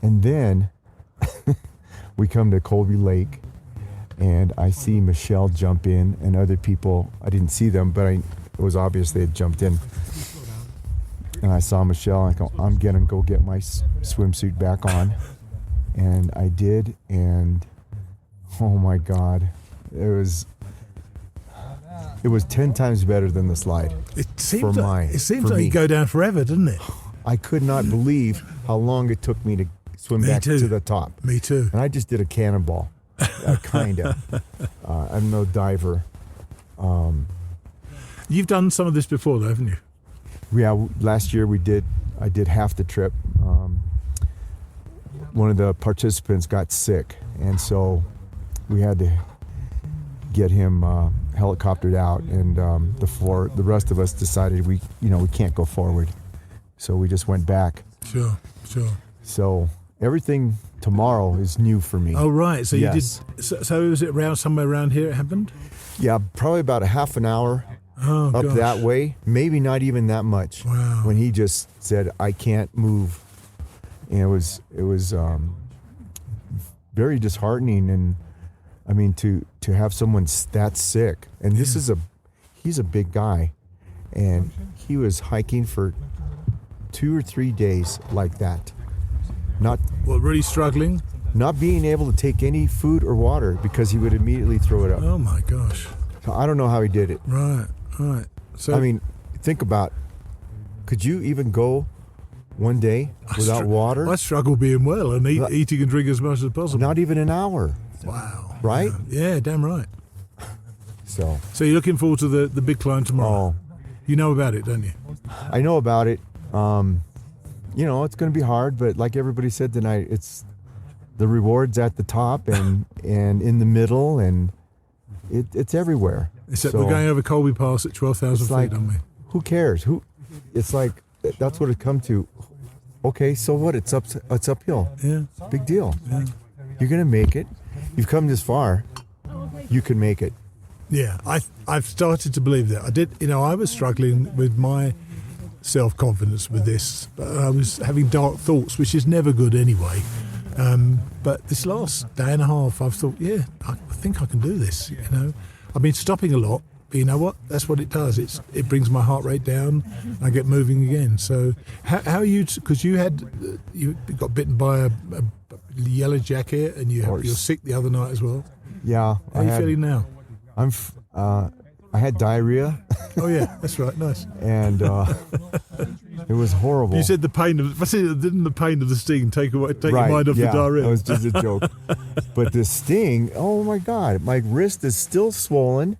then we come to Colby Lake, and I see Michelle jump in, and other people. I didn't see them, but it was obvious they had jumped in. And I saw Michelle, and I go, I'm gonna go get my swimsuit back on. And I did, and oh my God, it was 10 times better than the slide. It seems for like me. you go down forever, doesn't it? I could not believe how long it took me to swim Me back too. to the top. Me too. And I just did a cannonball, kind of. I'm no diver. You've done some of this before, though, haven't you? Yeah, last year I did half the trip. One of the participants got sick, and so we had to get him helicoptered out, and the rest of us decided we can't go forward, so we just went back. Sure. So everything tomorrow is new for me. Oh, right. So Yes. you did. So was it somewhere around here it happened? Yeah, probably about a half an hour Oh, up gosh. that way, maybe not even that much. Wow. When he just said, I can't move. And it was very disheartening, and I mean to have someone that sick, and he's a big guy, and he was hiking for 2 or 3 days like that, not Really struggling? not being able to take any food or water because he would immediately throw it up. Oh, my gosh. So I don't know how he did it. Right. So I mean, think about, could you even go one day without water? I struggle being well and eating and drinking as much as possible. Not even an hour, Wow. right? Yeah, damn right. So, So you're looking forward to the big climb tomorrow? oh, You know about it, don't you? I know about it. It's going to be hard, but like everybody said tonight, it's the rewards at the top and in the middle, and it's everywhere. Except So, we're going over Colby Pass at 12,000 it's feet, like, aren't we? who cares? It's like, that's what it come to. Okay, so what? It's uphill. Yeah. Big deal. Yeah. You're going to make it. You've come this far. You can make it. Yeah, I've started to believe that. I did, I was struggling with my self-confidence with this. But I was having dark thoughts, which is never good anyway. But this last day and a half, I've thought, yeah, I think I can do this, I've been stopping a lot, but you know what? That's what it does. It brings my heart rate down, and I get moving again. So how are you, because you got bitten by a yellow jacket, and you're sick the other night as well. Yeah. How are you feeling now? I had diarrhea, Oh yeah, that's right. Nice. and it was horrible. You said didn't the pain of the sting take your right, mind off yeah, the diarrhea? That was just a joke. But the sting, oh my God, my wrist is still swollen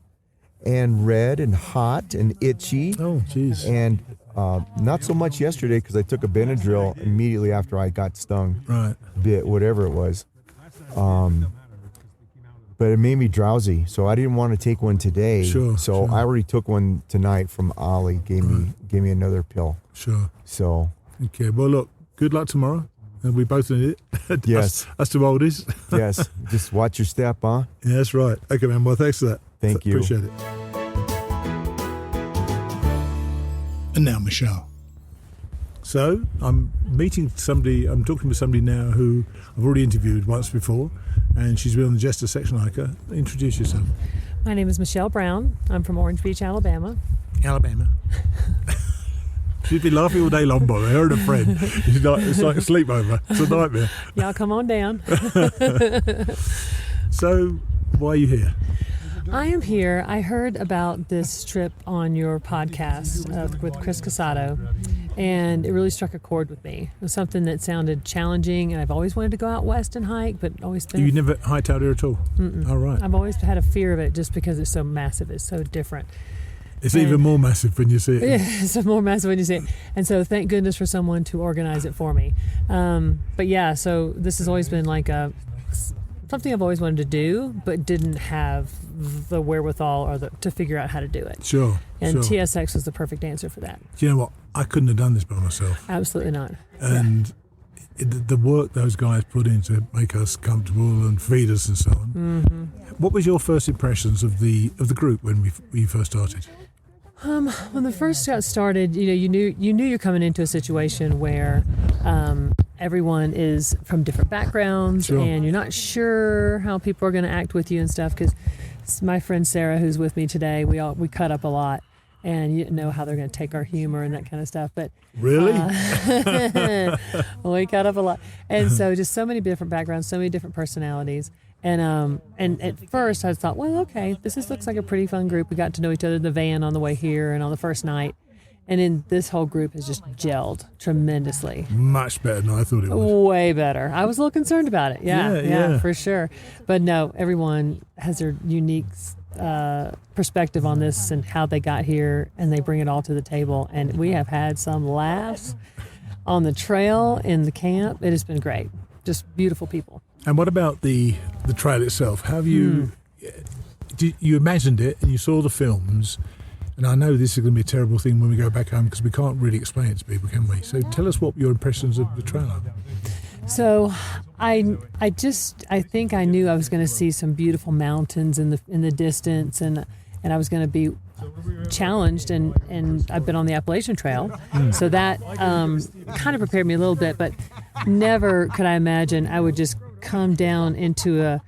and red and hot and itchy. Oh, jeez. And not so much yesterday because I took a Benadryl immediately after I got stung. Right. Bit, whatever it was. But it made me drowsy, so I didn't want to take one today. Sure, So sure. I already took one tonight from Ollie. Gave me another pill. Sure. So Okay. Well, look. Good luck tomorrow. And we both need it. Yes. Us two oldies. yes, just watch your step, huh? Yeah, that's right. Okay, man. Well, thanks for that. Thank you. Appreciate it. And now, Michelle. So I'm talking to somebody now who I've already interviewed once before, and she's been on the Jester Section Hiker. Introduce yourself. My name is Michelle Brown. I'm from Orange Beach, Alabama. Alabama. She'd be laughing all day long, by her and a friend. It's like a sleepover. It's a nightmare. Y'all come on down. So, why are you here? I am here. I heard about this trip on your podcast with Chris Casado, and it really struck a chord with me. It was something that sounded challenging, and I've always wanted to go out west and hike, but always been... You never hiked out here at all? Mm-mm. Oh, right. I've always had a fear of it just because it's so massive. It's so different. It's even more massive when you see it. Yeah, it's more massive when you see it. And so thank goodness for someone to organize it for me. But yeah, so this has always been like something I've always wanted to do, but didn't have the wherewithal or to figure out how to do it. Sure. And TSX was the perfect answer for that. Do you know what? I couldn't have done this by myself. Absolutely not. And the work those guys put in to make us comfortable and feed us and so on. Mm-hmm. What was your first impressions of the group when we first started? When the first got started, you knew you're coming into a situation where everyone is from different backgrounds, sure. And you're not sure how people are going to act with you and stuff. Because my friend Sarah, who's with me today, we cut up a lot, and you didn't know how they're going to take our humor and that kind of stuff. But really, we cut up a lot, and so just so many different backgrounds, so many different personalities. And at first I thought, well, okay, looks like a pretty fun group. We got to know each other in the van on the way here and on the first night. And then this whole group has just gelled tremendously. Much better than I thought it would. Way better. I was a little concerned about it. Yeah, for sure. But no, everyone has their unique perspective on this and how they got here, and they bring it all to the table. And we have had some laughs on the trail, in the camp. It has been great. Just beautiful people. And what about the trail itself? Have you you imagined it and you saw the films? And I know this is going to be a terrible thing when we go back home because we can't really explain it to people, can we? So tell us what your impressions of the trail are. So I think I knew I was going to see some beautiful mountains in the distance, and I was going to be challenged, and I've been on the Appalachian Trail, so that kind of prepared me a little bit, but never could I imagine I would just come down into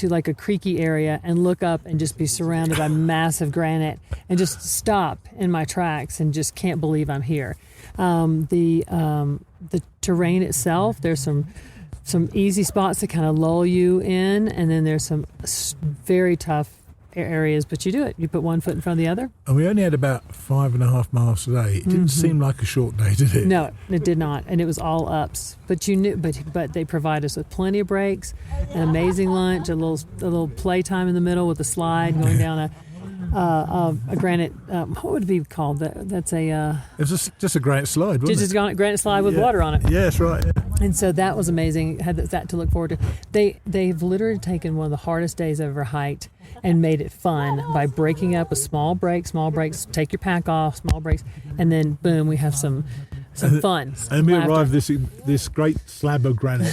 like a creeky area and look up and just be surrounded by massive granite and just stop in my tracks and just can't believe I'm here. The terrain itself, there's some easy spots that kind of lull you in, and then there's some very tough areas, but you do it. You put one foot in front of the other. And we only had about 5.5 miles today. It didn't seem like a short day, did it? No, it did not, and it was all ups. But you knew, but they provide us with plenty of breaks, an amazing lunch, a little playtime in the middle with a slide going down a granite. What would it be called? That's a. It was just a granite slide, wasn't just a granite slide with water on it. Yeah, that's right. Yeah. And so that was amazing. Had that to look forward to. They've literally taken one of the hardest days I've ever hiked and made it fun by breaking up a small breaks, take your pack off, small breaks, and then boom, we have some fun. And we arrived this great slab of granite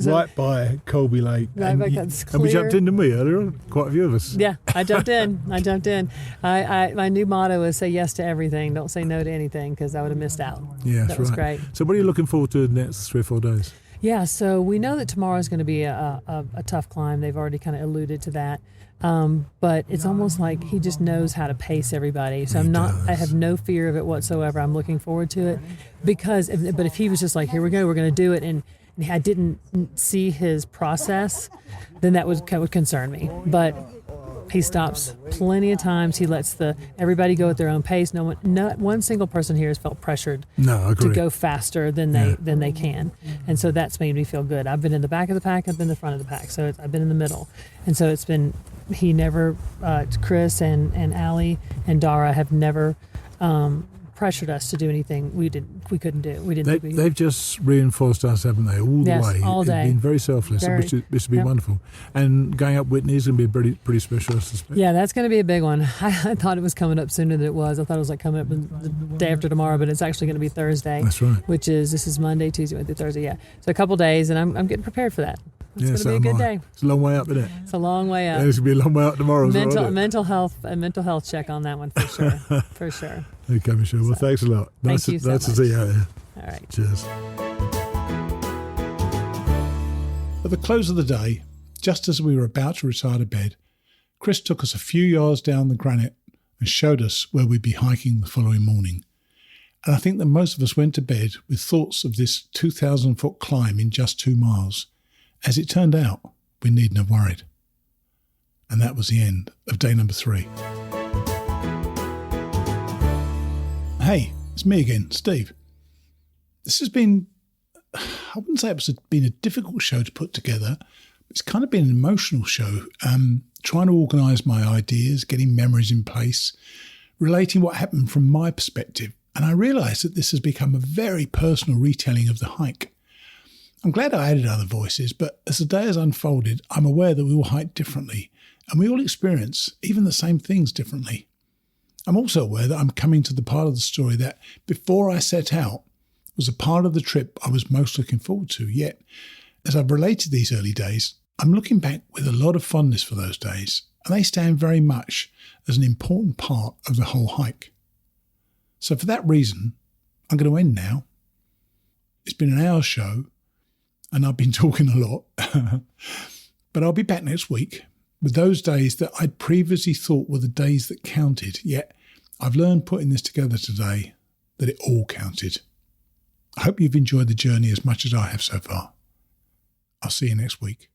right by Colby Lake. Right back, and we jumped in, didn't we, earlier on? Quite a few of us. Yeah, I jumped in. My new motto is say yes to everything, don't say no to anything, because I would have missed out. Yeah, that's that was great. So what are you looking forward to the next 3 or 4 days? Yeah, so we know that tomorrow is going to be a tough climb. They've already kind of alluded to that. But it's almost like he just knows how to pace everybody. So I have no fear of it whatsoever. I'm looking forward to it but if he was just like, here we go, we're going to do it, and I didn't see his process, then that would concern me. But he stops plenty of times. He lets everybody go at their own pace. Not one single person here has felt pressured to go faster than they can, and so that's made me feel good. I've been in the back of the pack. I've been in the front of the pack. So I've been in the middle, and so it's been. He never, Chris and Allie and Dara have never pressured us to do anything we couldn't do. They've just reinforced us, haven't they, all the way? All day. They've been very selfless, which has been wonderful. And going up Whitney is going to be pretty special, I suspect. Yeah, that's going to be a big one. I thought it was coming up sooner than it was. I thought it was like coming up the day after tomorrow, but it's actually going to be Thursday. That's right. This is Monday, Tuesday, Wednesday, Thursday. Yeah, so a couple days, and I'm getting prepared for that. It's going to be a good day. It's a long way up, isn't it? It's a long way up. And it's going to be a long way up tomorrow as well. Mental health check on that one for sure. For sure. Okay, Michelle. Well, thanks a lot. Nice to see you out here. All right. Cheers. At the close of the day, just as we were about to retire to bed, Chris took us a few yards down the granite and showed us where we'd be hiking the following morning. And I think that most of us went to bed with thoughts of this 2,000-foot climb in just 2 miles. As it turned out, we needn't have worried. And that was the end of day number 3. Hey, it's me again, Steve. This has been, I wouldn't say it's been a difficult show to put together. It's kind of been an emotional show, trying to organise my ideas, getting memories in place, relating what happened from my perspective. And I realised that this has become a very personal retelling of the hike. I'm glad I added other voices, but as the day has unfolded, I'm aware that we all hike differently, and we all experience even the same things differently. I'm also aware that I'm coming to the part of the story that, before I set out, was a part of the trip I was most looking forward to. Yet, as I've related these early days, I'm looking back with a lot of fondness for those days, and they stand very much as an important part of the whole hike. So for that reason, I'm going to end now. It's been an hour show, and I've been talking a lot. But I'll be back next week with those days that I'd previously thought were the days that counted. Yet I've learned putting this together today that it all counted. I hope you've enjoyed the journey as much as I have so far. I'll see you next week.